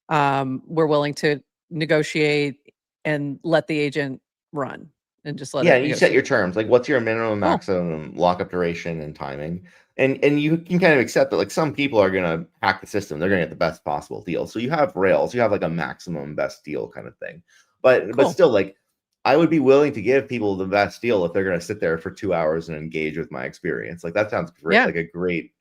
We're willing to negotiate and let the agent run and just let it You set your negotiate. terms. Like, what's your minimum, Cool. maximum lockup duration and timing, and you can kind of accept that. Like, some people are gonna hack the system. They're gonna get the best possible deal. So you have rails. You have like a maximum best deal kind of thing. But Cool. still, like, I would be willing to give people the best deal if they're gonna sit there for 2 hours and engage with my experience. Like, that sounds great. Yeah. Like a great,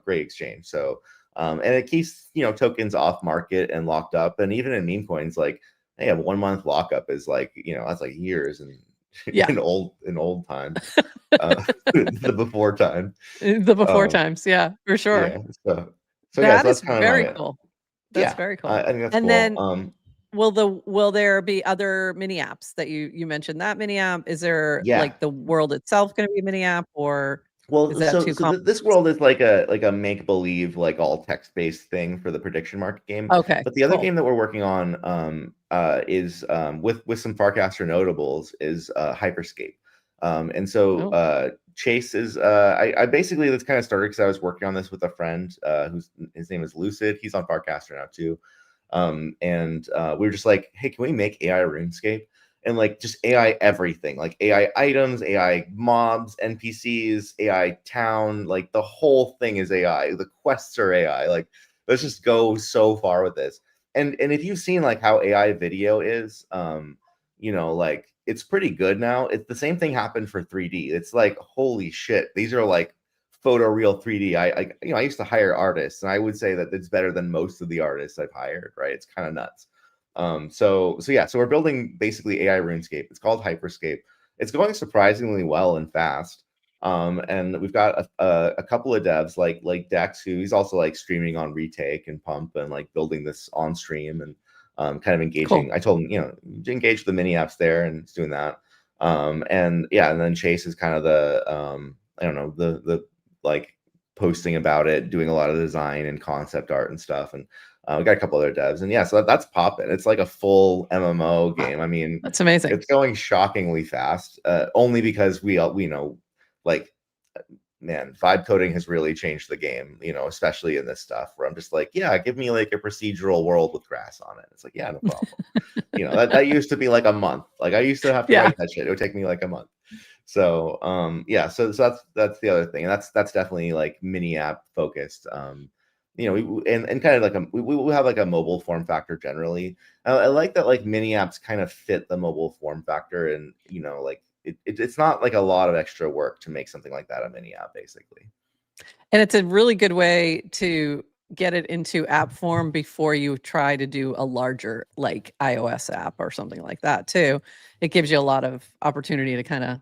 great exchange. So, and it keeps tokens off market and locked up. And even in meme coins, like, hey, a 1 month lockup is like that's like years and. Yeah. in old time, the before time, The before times, yeah, for sure. yeah. So That is that's kind of very my cool. That's very cool. I think that's And cool. then will there be other mini apps that you mentioned that mini app? Is there Yeah. like the world itself going to be a mini app, or is Well, that too complex? this world is like a make believe, like all text based thing for the prediction market game. Okay, But the other cool. game that we're working on is with some Farcaster notables is Hyperscape. And so Chase is I basically that's kind of started because I was working on this with a friend whose his name is Lucid. He's on Farcaster now too. And we were just like, hey, can we make AI RuneScape? And like just AI everything, like AI items, AI mobs, NPCs, AI town, like the whole thing is AI. The quests are AI. Like, let's just go so far with this. And if you've seen like how AI video is, like it's pretty good now. It's the same thing happened for 3D. It's like, holy shit, these are like photoreal 3D. I used to hire artists, and I would say that it's better than most of the artists I've hired, right? It's kind of nuts. So we're building basically AI RuneScape. It's called Hyperscape. It's going surprisingly well and fast. And we've got a couple of devs like Dex, who he's also like streaming on Retake and Pump and like building this on stream and kind of engaging. Cool. I told him, to engage with the mini apps there, and it's doing that. And then Chase is kind of the I don't know, the like posting about it, doing a lot of design and concept art and stuff. And we got a couple other devs, and so that's popping. It's like a full MMO game. I mean, That's amazing. it's going shockingly fast, only because we know, like, man, vibe coding has really changed the game, especially in this stuff where I'm just like, yeah, give me like a procedural world with grass on it. It's like, yeah, no problem. That used to be like a month. Like, I used to have to write that shit. It would take me like a month. So so that's the other thing, and that's definitely like mini app focused. And kind of like we will have like a mobile form factor generally. I like that like mini apps kind of fit the mobile form factor, and like it's not like a lot of extra work to make something like that a mini app basically. And it's a really good way to get it into app form before you try to do a larger like iOS app or something like that too. It gives you a lot of opportunity to kind of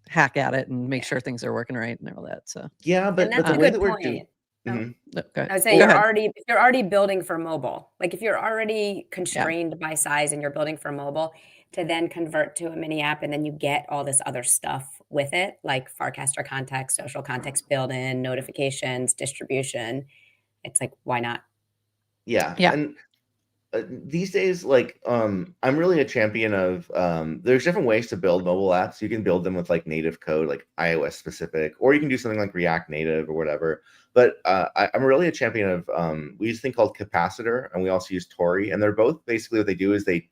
hack at it and make sure things are working right and all that. So yeah, but that's the a way good that we're point. doing. I would say if you're already building for mobile, like if you're already constrained by size and you're building for mobile, to then convert to a mini app and then you get all this other stuff with it, like Farcaster context, social context build-in, notifications, distribution. It's like, why not? Yeah. And these days, like, I'm really a champion of there's different ways to build mobile apps. You can build them with like native code, like iOS specific, or you can do something like React Native or whatever. But I'm really a champion of we use a thing called Capacitor, and we also use Tori, and they're both basically what they do is they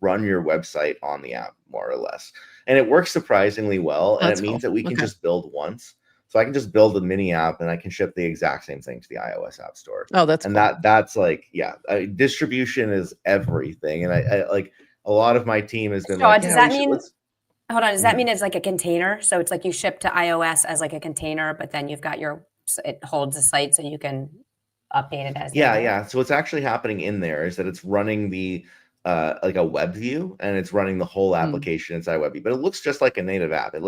run your website on the app more or less, and it works surprisingly well. And it means that we can just build once. So I can just build a mini app and I can ship the exact same thing to the iOS app store. Oh, that's and cool. that's like, distribution is everything. And I like a lot of my team has been like, does that mean, hold on, does that Mhm. mean it's like a container? So it's like you ship to iOS as like a container, but then you've got it holds the site so you can update it as needed? Yeah. So what's actually happening in there is that it's running the like a web view, and it's running the whole application inside WebView, but it looks just like a native app. It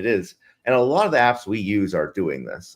is. And a lot of the apps we use are doing this,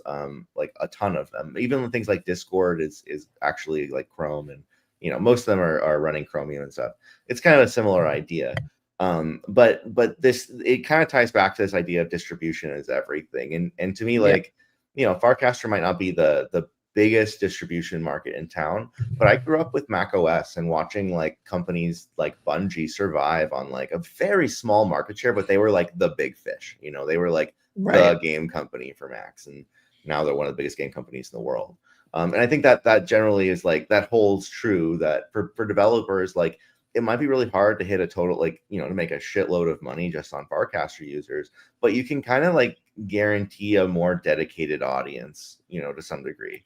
like a ton of them. Even things like Discord is actually like Chrome, and most of them are running Chromium and stuff. It's kind of a similar idea. But it kind of ties back to this idea of distribution is everything. And to me, like, Farcaster might not be the biggest distribution market in town, but I grew up with Mac OS and watching like companies like Bungie survive on like a very small market share, but they were like the big fish. They were like the game company for Macs, and now they're one of the biggest game companies in the world. And I think that generally is like, that holds true, that for developers, like, it might be really hard to hit a total, like, to make a shitload of money just on Farcaster users, but you can kind of like guarantee a more dedicated audience, to some degree.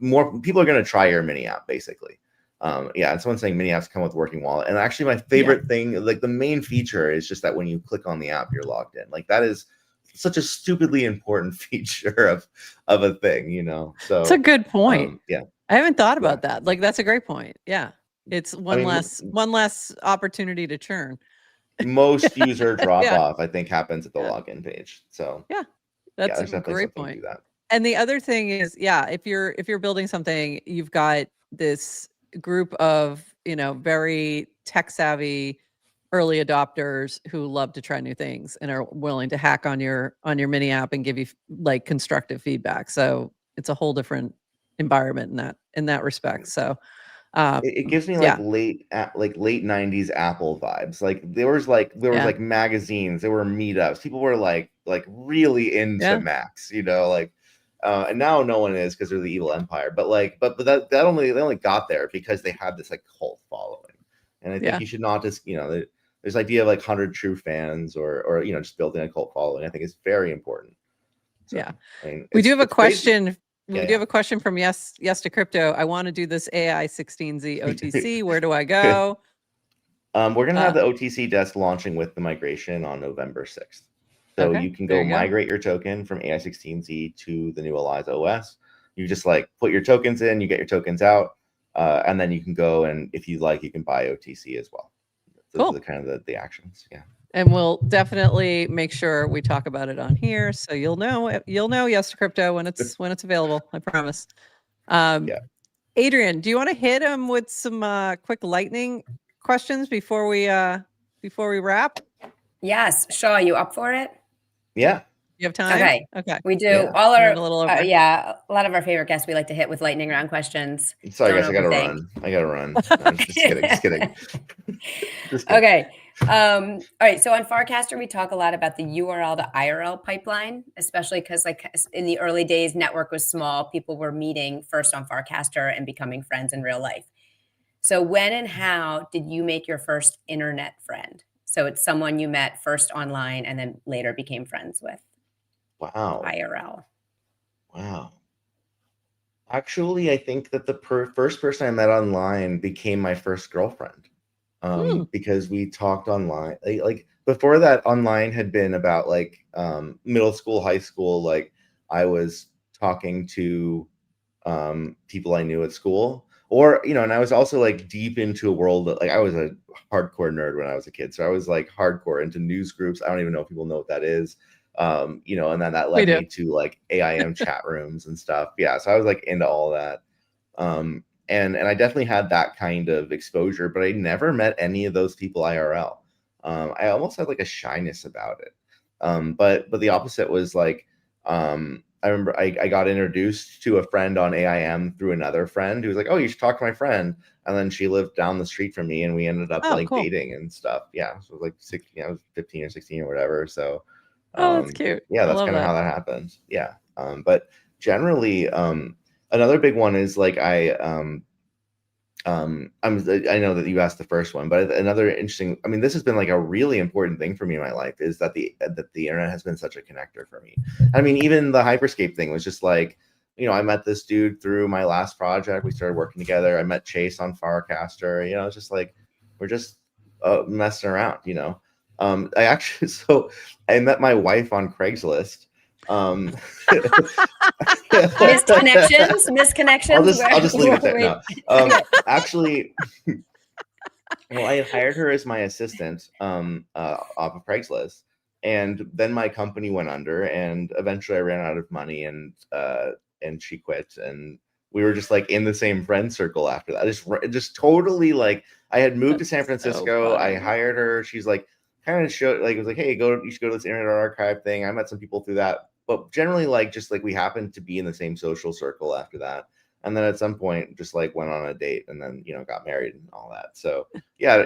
More people are going to try your mini app, basically. And someone's saying mini apps come with working wallet. And actually my favorite thing, like the main feature, is just that when you click on the app, you're logged in. Like, that is such a stupidly important feature of a thing, So it's a good point. I haven't thought about that. Like, that's a great point. Yeah. It's one less opportunity to churn. Most user drop off, I think, happens at the login page. So that's a great point. And the other thing is, if you're building something, you've got this group of, very tech savvy early adopters who love to try new things and are willing to hack on your mini app and give you like constructive feedback. So it's a whole different environment in that respect. So it gives me like late 90s Apple vibes. Like there was like magazines, there were meetups, people were like really into Macs, like and now no one is, because they're the evil empire, but they only got there because they had this like cult following. And I think you should not just, there's idea of like 100 true fans or just building a cult following. I think it's very important. So, I mean, we do have a question. Crazy. We do have a question from yes to Crypto. I want to do this AI 16Z OTC. Where do I go? We're going to have the OTC desk launching with the migration on November 6th. So you can go migrate your token from AI 16Z to the new ElizaOS. You just like put your tokens in, you get your tokens out, and then you can go, and if you like, you can buy OTC as well. Those are the kind of the actions. Yeah. And we'll definitely make sure we talk about it on here, so you'll know yes to Crypto when it's available. I promise. Adrienne, do you want to hit him with some quick lightning questions before we wrap? Yes, Shaw, you up for it? Yeah. You have time? Okay. We do all our a lot of our favorite guests we like to hit with lightning round questions. Sorry, guys, I gotta run. No, just kidding. Okay. All right. So on Farcaster, we talk a lot about the URL to IRL pipeline, especially because like in the early days, network was small. People were meeting first on Farcaster and becoming friends in real life. So when and how did you make your first internet friend? So it's someone you met first online and then later became friends with. Wow. IRL. Wow. Actually, I think that the first person I met online became my first girlfriend. Because we talked online. Like before that, online had been about like middle school, high school. Like I was talking to people I knew at school, or and I was also like deep into a world that, like, I was a hardcore nerd when I was a kid, so I was like hardcore into news groups. I don't even know if people know what that is. And then that led me to like AIM chat rooms and stuff. Yeah, so I was like into all that. And I definitely had that kind of exposure, but I never met any of those people IRL. I almost had like a shyness about it. But the opposite was like, I remember I got introduced to a friend on AIM through another friend who was like, "Oh, you should talk to my friend." And then she lived down the street from me, and we ended up dating and stuff. Yeah, so it was like 16, I was 15 or 16 or whatever. So, that's cute. Yeah, that's kind of how that happened. Yeah. But generally, another big one is like I know that you asked the first one, but another interesting, I mean, this has been like a really important thing for me in my life, is that the internet has been such a connector for me. I mean, even the Hyperscape thing was just like, I met this dude through my last project. We started working together. I met Chase on Farcaster. It's just like we're just messing around. I met my wife on Craigslist. Misconnections. I'll just leave it there. No. Actually, well, I had hired her as my assistant off of Craigslist, and then my company went under, and eventually I ran out of money, and she quit, and we were just like in the same friend circle after that. Just totally like I had moved to San Francisco. I hired her. She's like kind of showed like it was like, hey, you should go to this Internet Archive thing. I met some people through that, but generally like just like we happened to be in the same social circle after that. And then at some point just like went on a date and then, got married and all that. So yeah,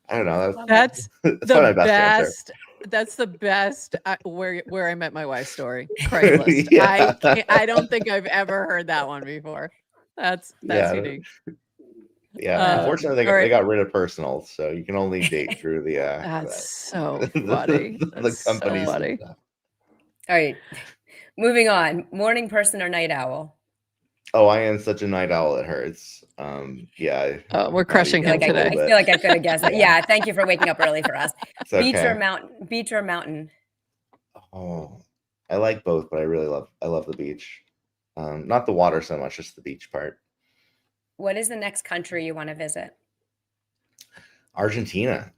I don't know. That's that's the my best answer. That's the best where I met my wife story. Craigslist. Yeah. I don't think I've ever heard that one before. That's unique. Yeah. Unfortunately, they got rid of personals, so you can only date through the. That's so funny. The companies. So funny. All right, moving on. Morning person or night owl? Oh, I am such a night owl. It hurts. Yeah. We're crushing him today. I feel like I could have guessed it. Yeah. Thank you for waking up early for us. Beach okay. or mountain? Beach or mountain? Oh, I like both, but I love the beach. Not the water so much, just the beach part. What is the next country you want to visit? Argentina.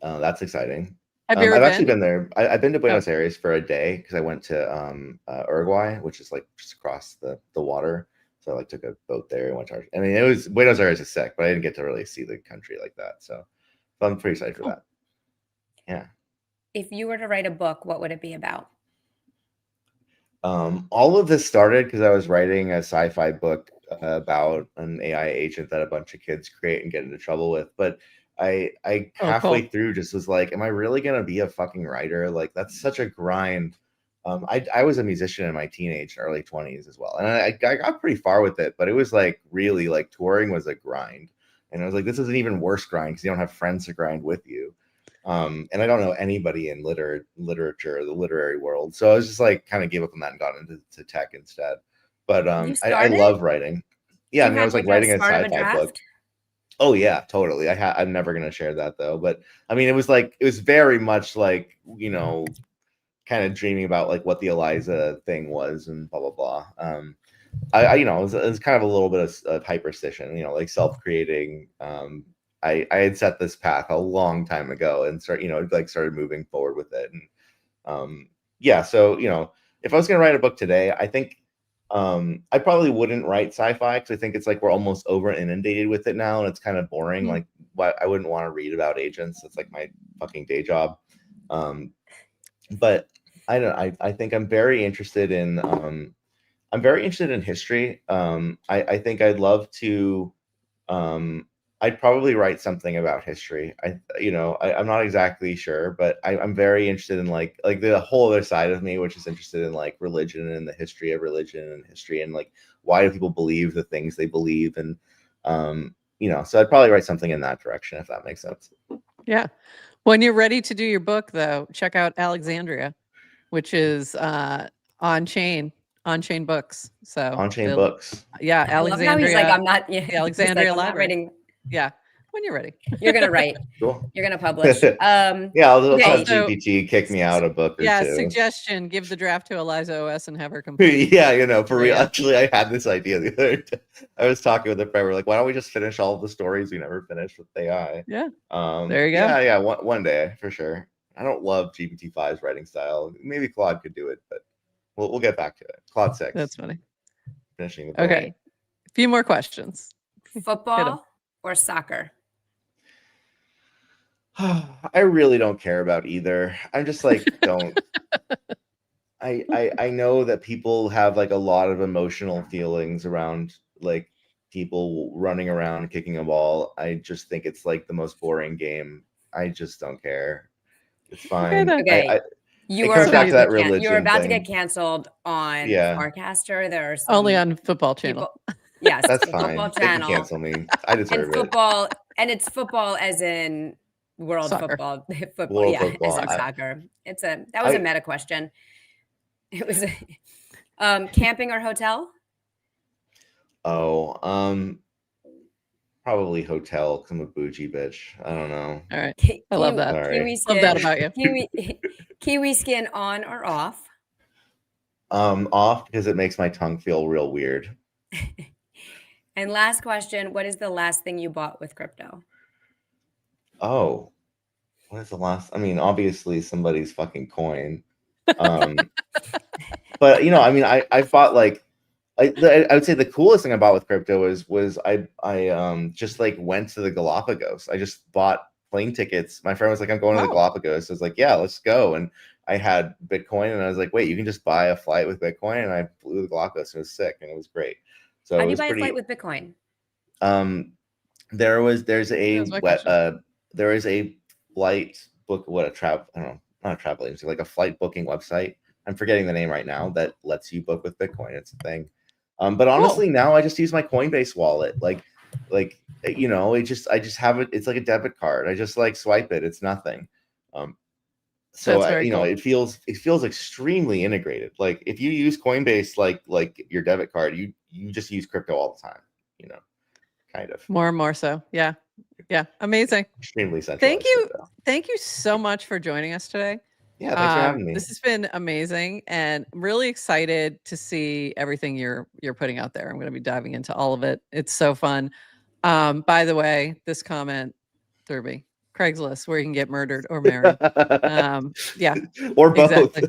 That's exciting. Have you ever I've actually been there. I've been to Buenos Aires for a day because I went to Uruguay, which is like just across the water. So I like took a boat there and went to Argentina. I mean, it was Buenos Aires is sick, but I didn't get to really see the country like that. So I'm pretty excited for that. Yeah. If you were to write a book, what would it be about? All of this started because I was writing a sci-fi book about an AI agent that a bunch of kids create and get into trouble with. But I halfway through just was like, am I really gonna be a fucking writer? Like that's such a grind. I was a musician in my teenage and early 20s as well, and I got pretty far with it, but it was like really like touring was a grind, and I was like, this is an even worse grind because you don't have friends to grind with you. And I don't know anybody in literature or the literary world. So I was just like kind of gave up on that and got into tech instead. But I love writing. Yeah, I mean I was like writing a sci-fi book. Oh yeah, totally. I'm never gonna share that though. But I mean it was very much like, kind of dreaming about like what the Eliza thing was and blah blah blah. It was kind of a little bit of hyperstition, like self-creating. I had set this path a long time ago and started moving forward with it. And so if I was gonna write a book today, I think I probably wouldn't write sci-fi because I think it's like we're almost over inundated with it now and it's kind of boring. Like I wouldn't want to read about agents. It's like my fucking day job. But I think I'm very interested in history. I think I'd love to I'd probably write something about history. I'm not exactly sure, but I'm very interested in like the whole other side of me, which is interested in like religion and the history of religion and history and like why do people believe the things they believe and so I'd probably write something in that direction if that makes sense. Yeah. When you're ready to do your book, though, check out Alexandria, which is on-chain books. So on-chain books. Yeah, Alexandria. He's like, I'm not. Yeah, Alexandria like, Library. Yeah, when you're ready. You're gonna write. Cool. You're gonna publish. I'll tell GPT kick me out a book or two. Suggestion: give the draft to ElizaOS and have her complete. Yeah, for real. Actually, I had this idea the other day. I was talking with a friend. We're like, why don't we just finish all the stories we never finished with AI? Yeah. There you go. Yeah. One day for sure. I don't love GPT-5's writing style. Maybe Claude could do it, but we'll get back to it. Claude 6. That's funny. Finishing the book. Okay. A few more questions. Football or soccer? I really don't care about either. I'm just like, don't. I know that people have like a lot of emotional feelings around like people running around kicking a ball. I just think it's like the most boring game. I just don't care. It's fine. Okay. You are about to get canceled on Farcaster. There's only on Football Channel. Yes, that's fine. Football Channel. They can cancel me. I deserve it. Football, and it's football as in world football. World football. As in soccer. That was a meta question. It was camping or hotel. Oh, probably hotel because I'm a bougie bitch. I don't know. All right. I love that. Love that about you. Kiwi skin on or off? Off because it makes my tongue feel real weird. And last question, what is the last thing you bought with crypto? Oh, what is the last? I mean, obviously somebody's fucking coin. But I mean, I bought like I would say the coolest thing about with crypto was I just like went to the Galapagos. I just bought plane tickets. My friend was like, I'm going to the Oh. Galapagos. I was like, yeah, let's go. And I had Bitcoin, and I was like, wait, you can just buy a flight with Bitcoin, and I flew to the Galapagos. It was sick, and it was great. So How it do you was buy a pretty. flight with Bitcoin? There's That was my question. there is a flight book, what a travel, I don't know, not a travel agency, like a flight booking website. I'm forgetting the name right now, that lets you book with Bitcoin. It's a thing. But honestly, Cool. now I just use my Coinbase wallet. It just, I just have it. It's like a debit card. I just like swipe it. It's nothing. So That's very cool. it feels extremely integrated. Like if you use Coinbase, like your debit card, you just use crypto all the time, kind of. More and more so. Yeah. Yeah. Amazing. Extremely centralized. Thank you. crypto. Thank you so much for joining us today. Yeah, thanks for having me. This has been amazing, and I'm really excited to see everything you're putting out there. I'm going to be diving into all of it. It's so fun. By the way, this comment threw me. Craigslist, where you can get murdered or married. Yeah, or both, exactly.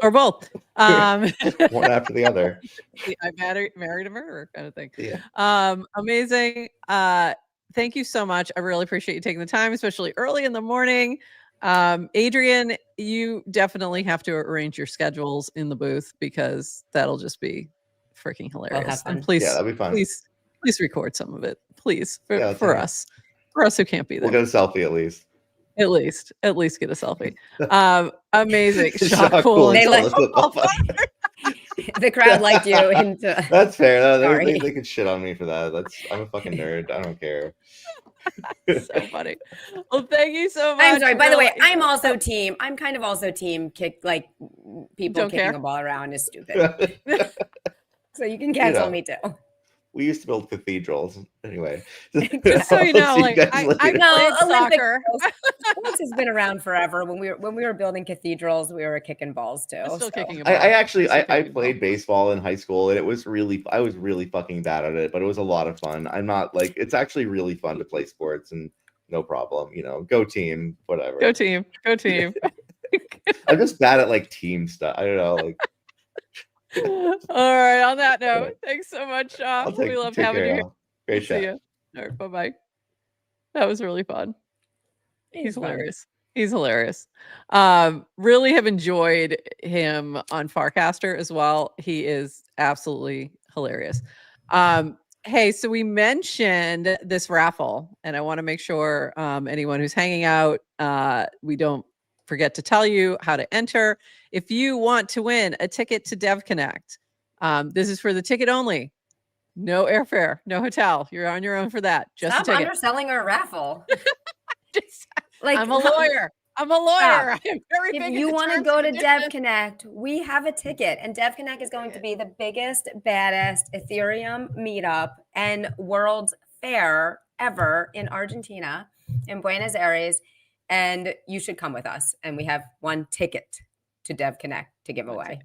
Or both. one after the other. I married a murderer kind of thing. Yeah. Amazing. Thank you so much. I really appreciate you taking the time, especially early in the morning. Adrienne, you definitely have to arrange your schedules in the booth, because that'll just be freaking hilarious. And please, yeah, that'd be fun. Please record some of it, please, Yeah, for us who can't be there. We'll get a selfie at least. At least get a selfie. Amazing. Shot cool. They the crowd liked you into. That's fair. They could shit on me for that. I'm a fucking nerd. I don't care. So funny. Well, thank you so much. I'm sorry. By the way, I'm kind of also team kick, like people Don't kicking care. a ball around is stupid. So you can cancel me too. We used to build cathedrals. Anyway. Just so you know, like I played soccer. Sports has been around forever. When we were building cathedrals, we were kicking balls too. Still kicking a ball. I played baseball in high school, and I was really fucking bad at it, but it was a lot of fun. I'm not like, it's actually really fun to play sports, and no problem, go team, whatever. Go team. I'm just bad at like team stuff. I don't know, like. All right. On that note, thanks so much, Sean. We love having you here. Great See you. All right. Bye-bye. That was really fun. He's hilarious. He's hilarious. Really have enjoyed him on Farcaster as well. He is absolutely hilarious. Hey, so we mentioned this raffle, and I want to make sure anyone who's hanging out, we don't forget to tell you how to enter. If you want to win a ticket to DevConnect, this is for the ticket only. No airfare, no hotel. You're on your own for that. Just Stop a ticket. underselling our raffle. I'm a lawyer. I'm very big. If you want to go to DevConnect, we have a ticket, and DevConnect is going to be the biggest, baddest Ethereum meetup and World's Fair ever in Argentina, in Buenos Aires, and you should come with us. And we have one ticket to DevConnect to give away.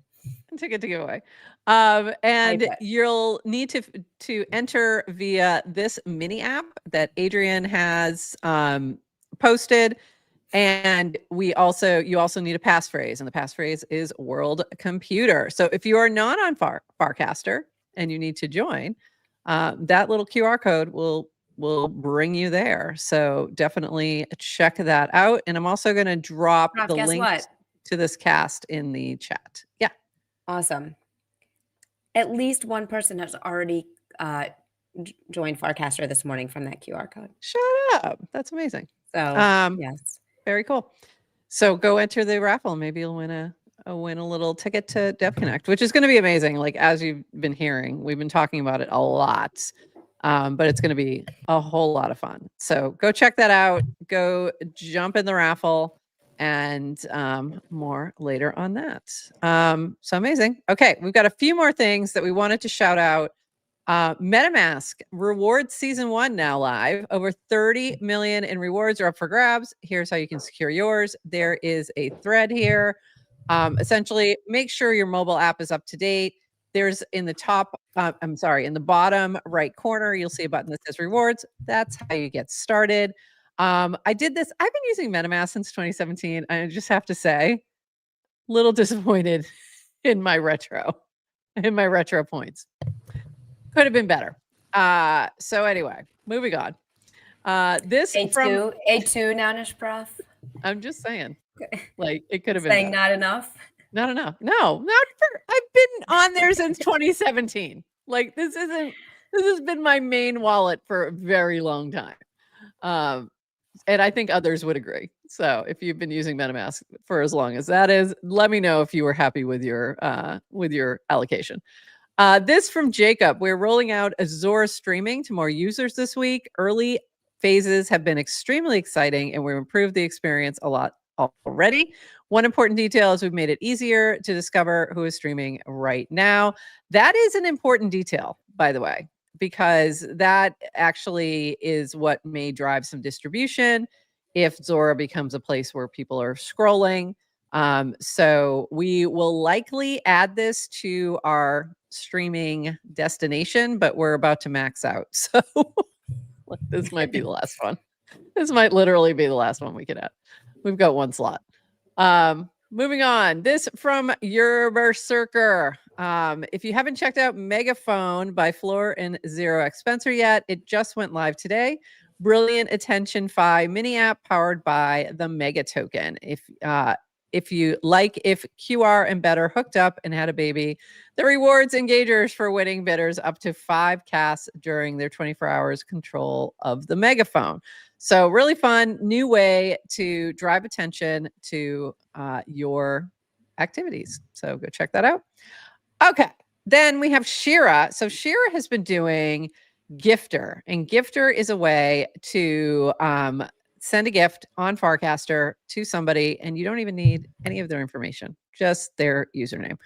Ticket to give away. And you'll need to enter via this mini app that Adrienne has posted. And you also need a passphrase, and the passphrase is world computer. So if you are not on Farcaster and you need to join, that little QR code will bring you there. So definitely check that out. And I'm also going to drop the link to this cast in the chat. Yeah. Awesome. At least one person has already joined Farcaster this morning from that QR code. Shut up. That's amazing. So yes. Very cool. So go enter the raffle. Maybe you'll win a little ticket to DevConnect, which is going to be amazing. Like, as you've been hearing, we've been talking about it a lot, but it's going to be a whole lot of fun. So go check that out. Go jump in the raffle, and more later on that. So amazing. Okay, we've got a few more things that we wanted to shout out. MetaMask rewards season 1 now live. Over 30 million in rewards are up for grabs. Here's how you can secure yours. There is a thread here. Essentially, make sure your mobile app is up to date. There's in the in the bottom right corner, you'll see a button that says rewards. That's how you get started. I did this. I've been using MetaMask since 2017. I just have to say, little disappointed in my retro points. Could have been better. So anyway, moving on. This from A2 NounishProf. I'm just saying, like it could have been Saying better. not enough. Not enough. No, not for. I've been on there since 2017. Like this has been my main wallet for a very long time. And I think others would agree. So if you've been using MetaMask for as long as that is, let me know if you were happy with your allocation. This from Jacob. We're rolling out Azure streaming to more users this week. Early phases have been extremely exciting, and we've improved the experience a lot already. One important detail is we've made it easier to discover who is streaming right now. That is an important detail, by the way, because that actually is what may drive some distribution if Zora becomes a place where people are scrolling. So we will likely add this to our streaming destination, but we're about to max out. So this might be the last one. This might literally be the last one we can add. We've got one slot. Moving on. This from your Berserker. If you haven't checked out Megaphone by Floor and Zero X Spencer yet, it just went live today. Brilliant attention Fi mini app powered by the Mega Token. If you like, if QR and Better hooked up and had a baby, the rewards engagers for winning bidders up to 5 casts during their 24 hours control of the Megaphone. So really fun, new way to drive attention to your activities. So go check that out. Okay, then we have Shira. So Shira has been doing Gifter, and Gifter is a way to send a gift on Farcaster to somebody, and you don't even need any of their information, just their username.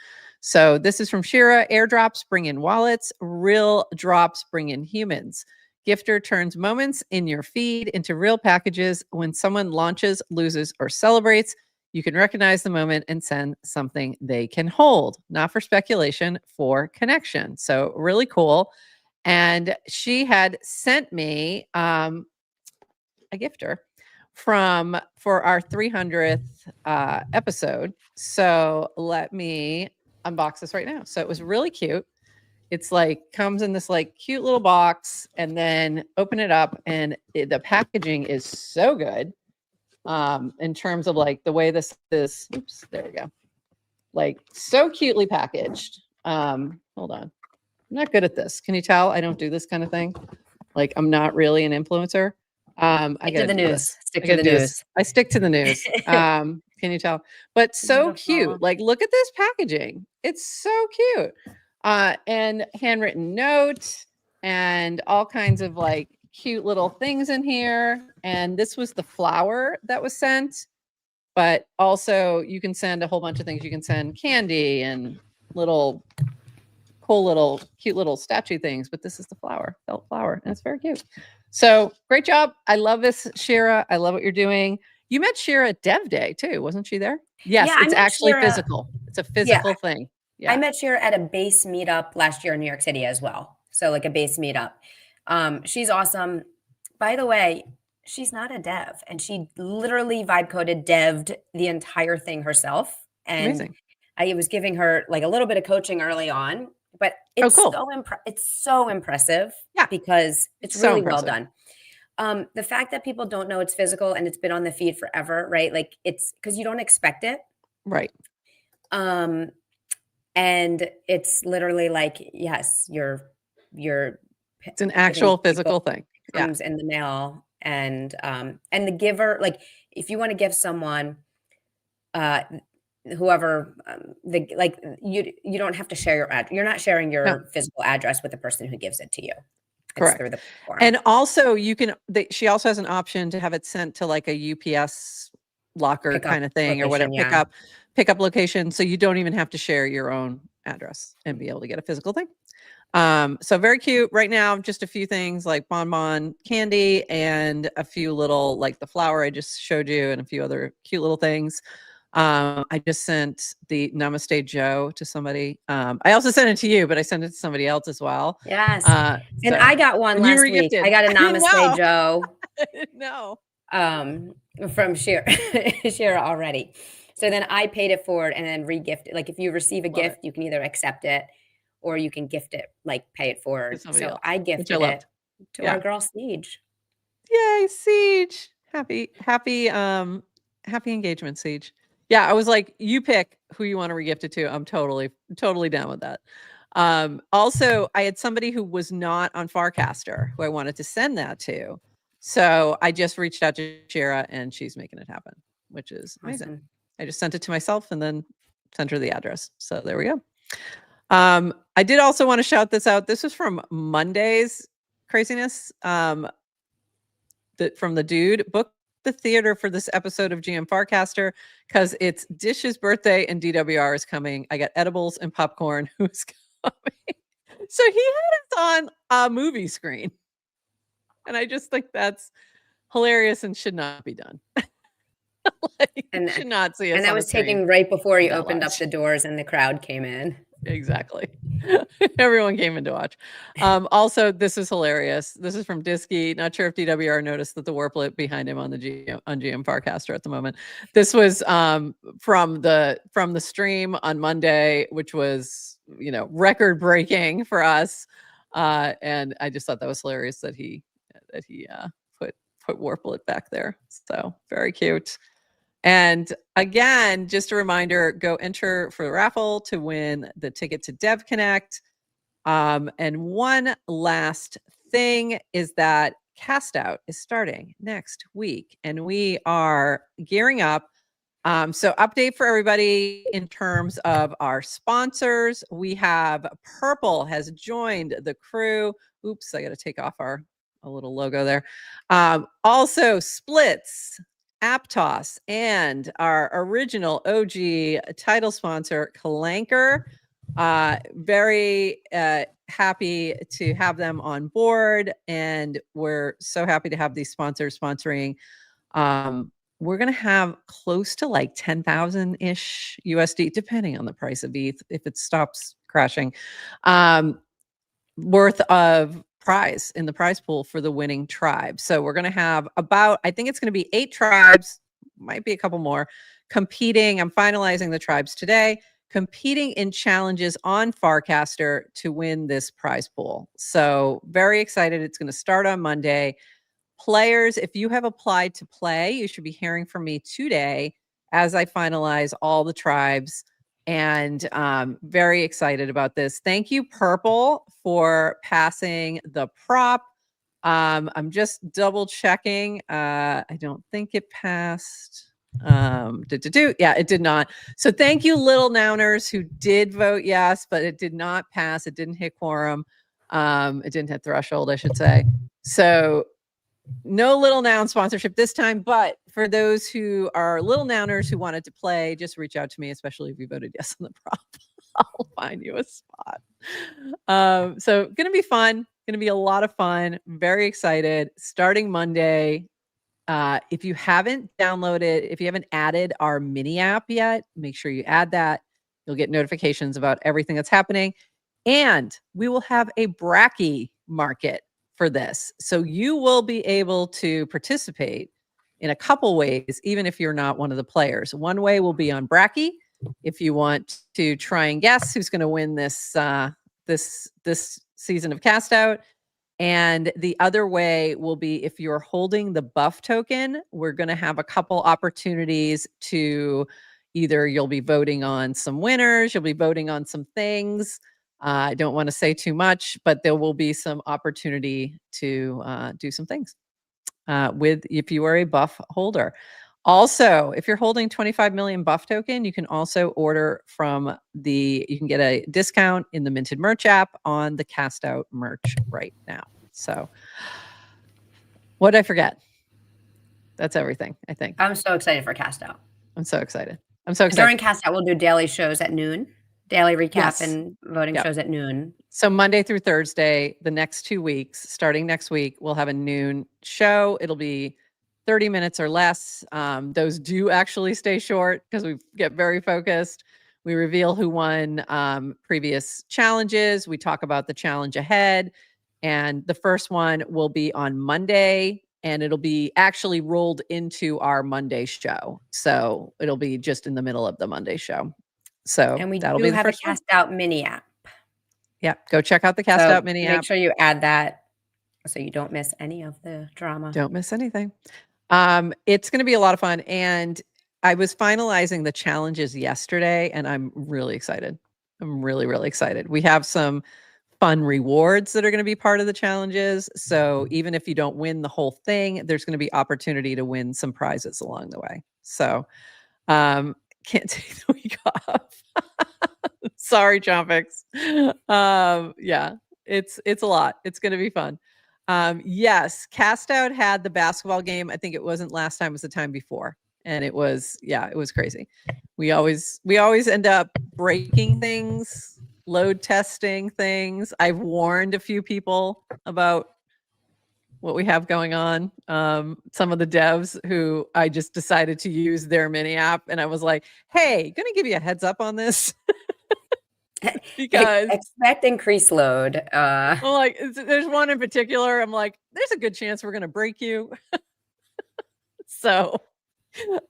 So this is from Shira. Airdrops bring in wallets. Real drops bring in humans. Gifter turns moments in your feed into real packages. When someone launches, loses, or celebrates, you can recognize the moment and send something they can hold. Not for speculation, for connection. So really cool. And she had sent me a gifter for our 300th episode. So let me unbox this right now. So it was really cute. It's like comes in this like cute little box, and then open it up, and the packaging is so good in terms of like the way this oops, there we go. Like so cutely packaged. Hold on. I'm not good at this. Can you tell I don't do this kind of thing? Like I'm not really an influencer. I get the news. Stick to the news. I stick to the news. Can you tell? But so cute. Like, look at this packaging. It's so cute. And handwritten note and all kinds of like cute little things in here. And this was the flower that was sent. But also you can send a whole bunch of things. You can send candy and little cool little cute little statue things. But this is the flower, felt flower. And it's very cute. So great job. I love this, Shira. I love what you're doing. You met Shira at Dev Day too, wasn't she there? Yes, it's actually Shira, physical. It's a physical thing. Yeah. I met Shira at a base meetup last year in New York City as well. So like a base meetup. She's awesome. By the way, she's not a dev, and she literally vibe coded, dev'd the entire thing herself. And amazing. I was giving her like a little bit of coaching early on. But it's so impressive because it's really well done. The fact that people don't know it's physical and it's been on the feed forever, right? Like it's because you don't expect it. Right. And it's literally like, yes, it's an actual physical thing. Comes in the mail. And the giver, like if you want to give someone whoever you don't have to share your address. You're not sharing your physical address with the person who gives it to you. Correct. Through the platform. And also you can she also has an option to have it sent to like a UPS locker kind of thing or whatever, pickup location, so you don't even have to share your own address and be able to get a physical thing. So very cute. Right now just a few things like bonbon candy and a few little like the flower I just showed you and a few other cute little things. I just sent the Namaste Joe to somebody. I also sent it to you, but I sent it to somebody else as well. Yes. And I got one last week. I got a Namaste Joe. No. From Shira already. So then I paid it forward and then re-gifted. Like if you receive a gift, you can either accept it or you can gift it, like pay it forward. somebody So else, I which I gifted loved. it to Yeah. our girl Siege. Yay, Siege. Happy engagement, Siege. Yeah, I was like, you pick who you want to regift it to. I'm totally down with that. Also, I had somebody who was not on Farcaster who I wanted to send that to. So I just reached out to Shira and she's making it happen, which is amazing. Awesome. I just sent it to myself and then sent her the address. So there we go. I did also want to shout this out. This was from Monday's craziness. From the dude, book the theater for this episode of GM Farcaster because it's Dish's birthday and DWR is coming. I got edibles and popcorn. Who's coming? So he had us on a movie screen. And I just think that's hilarious and should not be done. And should not see us. And that on was a screen taken right before you that opened up large. the doors and the crowd came in. Exactly. Everyone came in to watch. Also, this is hilarious. This is from Disky. Not sure if DWR noticed that the warplet behind him on the GM Farcaster at the moment. This was from the stream on Monday, which was record breaking for us. And I just thought that was hilarious that he put warplet back there. So very cute. And again, just a reminder, go enter for the raffle to win the ticket to Dev Connect. And one last thing is that Cast Out is starting next week and we are gearing up. So update for everybody in terms of our sponsors. We have Purple has joined the crew. Oops, I got to take off a little logo there. Also Splits, Aptos, and our original OG title sponsor, Kalanker. Very happy to have them on board, and we're so happy to have these sponsors sponsoring. We're going to have close to like 10,000-ish USD, depending on the price of ETH, if it stops crashing, worth of prize in the prize pool for the winning tribe. So we're going to have I think it's going to be 8 tribes, might be a couple more, competing. I'm finalizing the tribes today, competing in challenges on Farcaster to win this prize pool. So very excited. It's going to start on Monday. Players, if you have applied to play, you should be hearing from me today as I finalize all the tribes. And very excited about this. Thank you, Purple, for passing the prop. I'm just double checking. I don't think it passed. Yeah, it did not. So thank you, little Nouners, who did vote yes, but it did not pass. It didn't hit quorum. It didn't hit threshold, I should say. So no Little Noun sponsorship this time, but for those who are Little Nouners who wanted to play, just reach out to me, especially if you voted yes on the prop. I'll find you a spot. So going to be fun. Going to be a lot of fun. Very excited. Starting Monday. If you haven't added our mini app yet, make sure you add that. You'll get notifications about everything that's happening. And we will have a Bracky market for this. So you will be able to participate in a couple ways, even if you're not one of the players. One way will be on Bracky. If you want to try and guess who's going to win this this season of Cast Out. And the other way will be if you're holding the buff token, we're going to have a couple opportunities to either you'll be voting on some winners, you'll be voting on some things. I don't want to say too much, but there will be some opportunity to do some things if you are a buff holder. Also, if you're holding 25 million buff token, you can also order from you can get a discount in the Minted Merch app on the Cast Out merch right now. So what did I forget? That's everything, I think. I'm so excited for Cast Out. I'm so excited. During Cast Out, we'll do daily shows at noon, daily recap Yes. and voting shows at noon. So Monday through Thursday, the next 2 weeks, starting next week, we'll have a noon show. It'll be 30 minutes or less. Those do actually stay short because we get very focused. We reveal who won previous challenges. We talk about the challenge ahead. And the first one will be on Monday, and it'll be actually rolled into our Monday show. So it'll be just in the middle of the Monday show. So and we that'll do be the have a first one. Cast Out mini app. Yeah, go check out the Cast Out mini make app. sure you add that so you don't miss any of the drama. Don't miss anything. It's going to be a lot of fun. And I was finalizing the challenges yesterday, and I'm really excited. I'm really, really excited. We have some fun rewards that are going to be part of the challenges. So even if you don't win the whole thing, there's going to be opportunity to win some prizes along the way. So can't take the week off. Sorry, Chompix. Yeah, it's a lot. It's going to be fun. Yes, Cast Out had the basketball game. I think it wasn't last time, it was the time before. And it was crazy. We always end up breaking things, load testing things. I've warned a few people about what we have going on. Some of the devs who I just decided to use their mini app, and I was like, hey, gonna give you a heads up on this. Because expect increased load. I'm like, there's one in particular. I'm like, there's a good chance we're gonna break you. So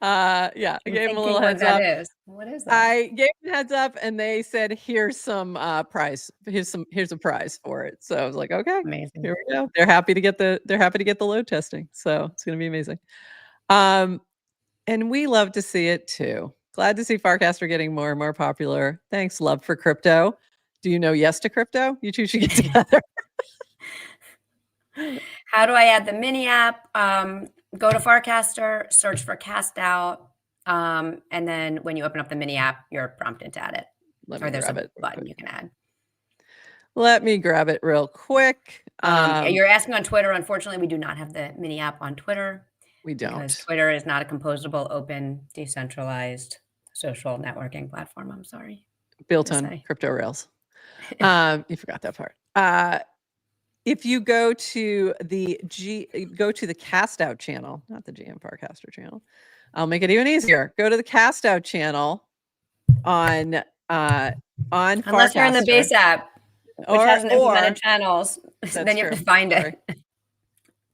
yeah, I gave them a little heads up. What is that? I gave them a heads up, and they said, here's some prize. Here's a prize for it. So I was like, okay, Amazing. here we go. They're happy to get the load testing. So it's gonna be amazing. And we love to see it too. Glad to see Farcaster getting more and more popular. Thanks, love for crypto. Do you know yes to crypto? You two should get together. How do I add the mini app? Go to Farcaster, search for Cast Out, and then when you open up the mini app, you're prompted to add it. Or there's a button you can add. Let me grab it real quick. You're asking on Twitter. Unfortunately, we do not have the mini app on Twitter. We don't. Because Twitter is not a composable, open, decentralized social networking platform. I'm sorry. Built on crypto rails. You forgot that part. If you go to the Cast Out channel, not the GM Farcaster channel, I'll make it even easier. Go to the Cast Out channel on unless you're in the base app, which hasn't implemented channels, then you have to find it.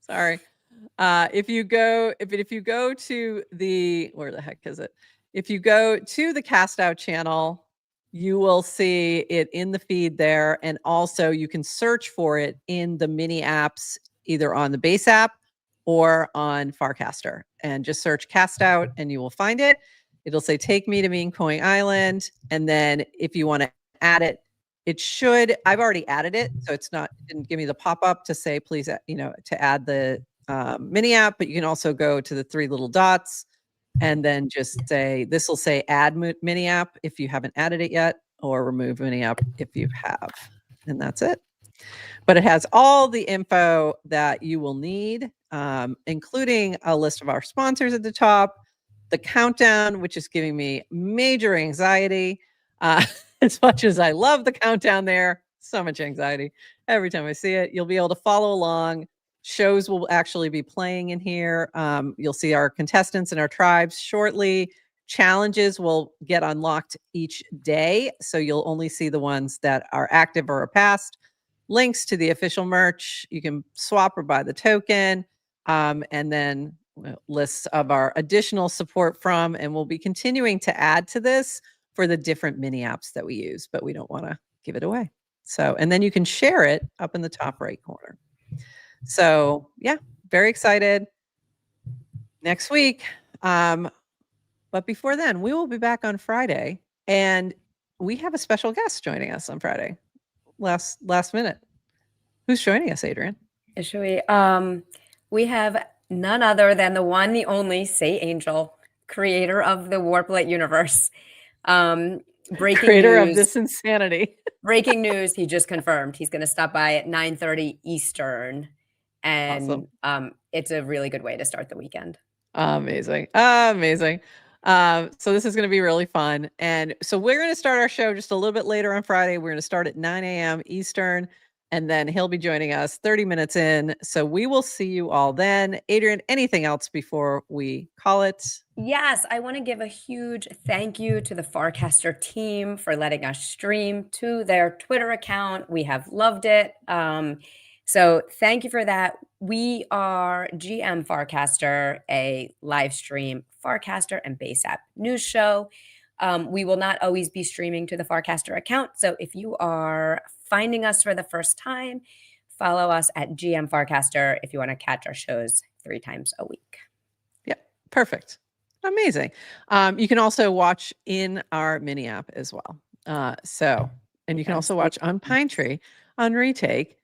Sorry. If you go to the, where the heck is it? If you go to the Cast Out channel, you will see it in the feed there. And also you can search for it in the mini apps, either on the base app or on Farcaster, and just search Cast Out and you will find it. It'll say, take me to Meme Coin Island. And then if you want to add it, it should, I've already added it. So it didn't give me the pop-up to say, please, to add the mini app, but you can also go to the three little dots and then just say, this will say add mini app if you haven't added it yet, or remove mini app if you have, and that's it. But it has all the info that you will need, including a list of our sponsors at the top, the countdown, which is giving me major anxiety. As much as I love the countdown there, so much anxiety every time I see it. You'll be able to follow along. Shows will actually be playing in here. You'll see our contestants and our tribes shortly. Challenges will get unlocked each day, so you'll only see the ones that are active or are past. Links to the official merch. You can swap or buy the token, and then lists of our additional support from, and we'll be continuing to add to this for the different mini apps that we use, but we don't want to give it away. So, and then you can share it up in the top right corner. So yeah, very excited. Next week. But before then, we will be back on Friday, and we have a special guest joining us on Friday. Last minute. Who's joining us, Adrienne? Should we? We have none other than the one, the only Say Angel, creator of the Warplit universe. Creator of this insanity. Breaking news. He just confirmed he's going to stop by at 9:30 Eastern. And awesome. It's a really good way to start the weekend. Amazing. Amazing. So this is going to be really fun. And so we're going to start our show just a little bit later on Friday. We're going to start at 9 a.m. Eastern, and then he'll be joining us 30 minutes in. So we will see you all then. Adrienne, anything else before we call it? Yes, I want to give a huge thank you to the Farcaster team for letting us stream to their Twitter account. We have loved it. So thank you for that. We are GM Farcaster, a live stream Farcaster and base app news show. We will not always be streaming to the Farcaster account. So if you are finding us for the first time, follow us at GM Farcaster if you want to catch our shows 3 times a week. Yeah, perfect. Amazing. You can also watch in our mini app as well. And you can also watch on Pine Tree, on Retake,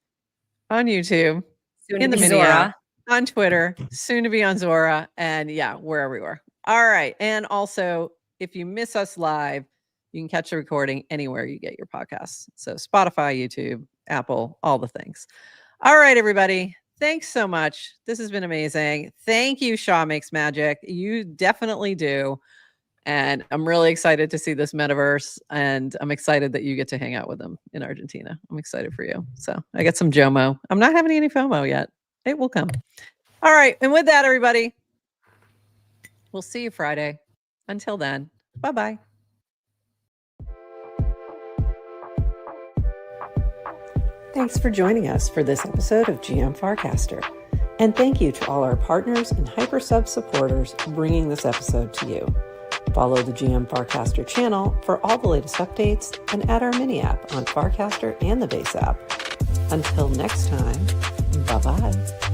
on YouTube, Soon in to the be mini Zora. app, on Twitter, soon to be on Zora, and yeah, we're everywhere. All right. And also, if you miss us live, you can catch the recording anywhere you get your podcasts. So Spotify, YouTube, Apple, all the things. All right, everybody. Thanks so much. This has been amazing. Thank you, Shaw Makes Magic. You definitely do. And I'm really excited to see this metaverse. And I'm excited that you get to hang out with them in Argentina. I'm excited for you. So I got some JOMO. I'm not having any FOMO yet. It will come. All right. And with that, everybody, we'll see you Friday. Until then, bye-bye. Thanks for joining us for this episode of GM Farcaster. And thank you to all our partners and HyperSub supporters bringing this episode to you. Follow the GM Farcaster channel for all the latest updates and add our mini app on Farcaster and the base app. Until next time, bye-bye.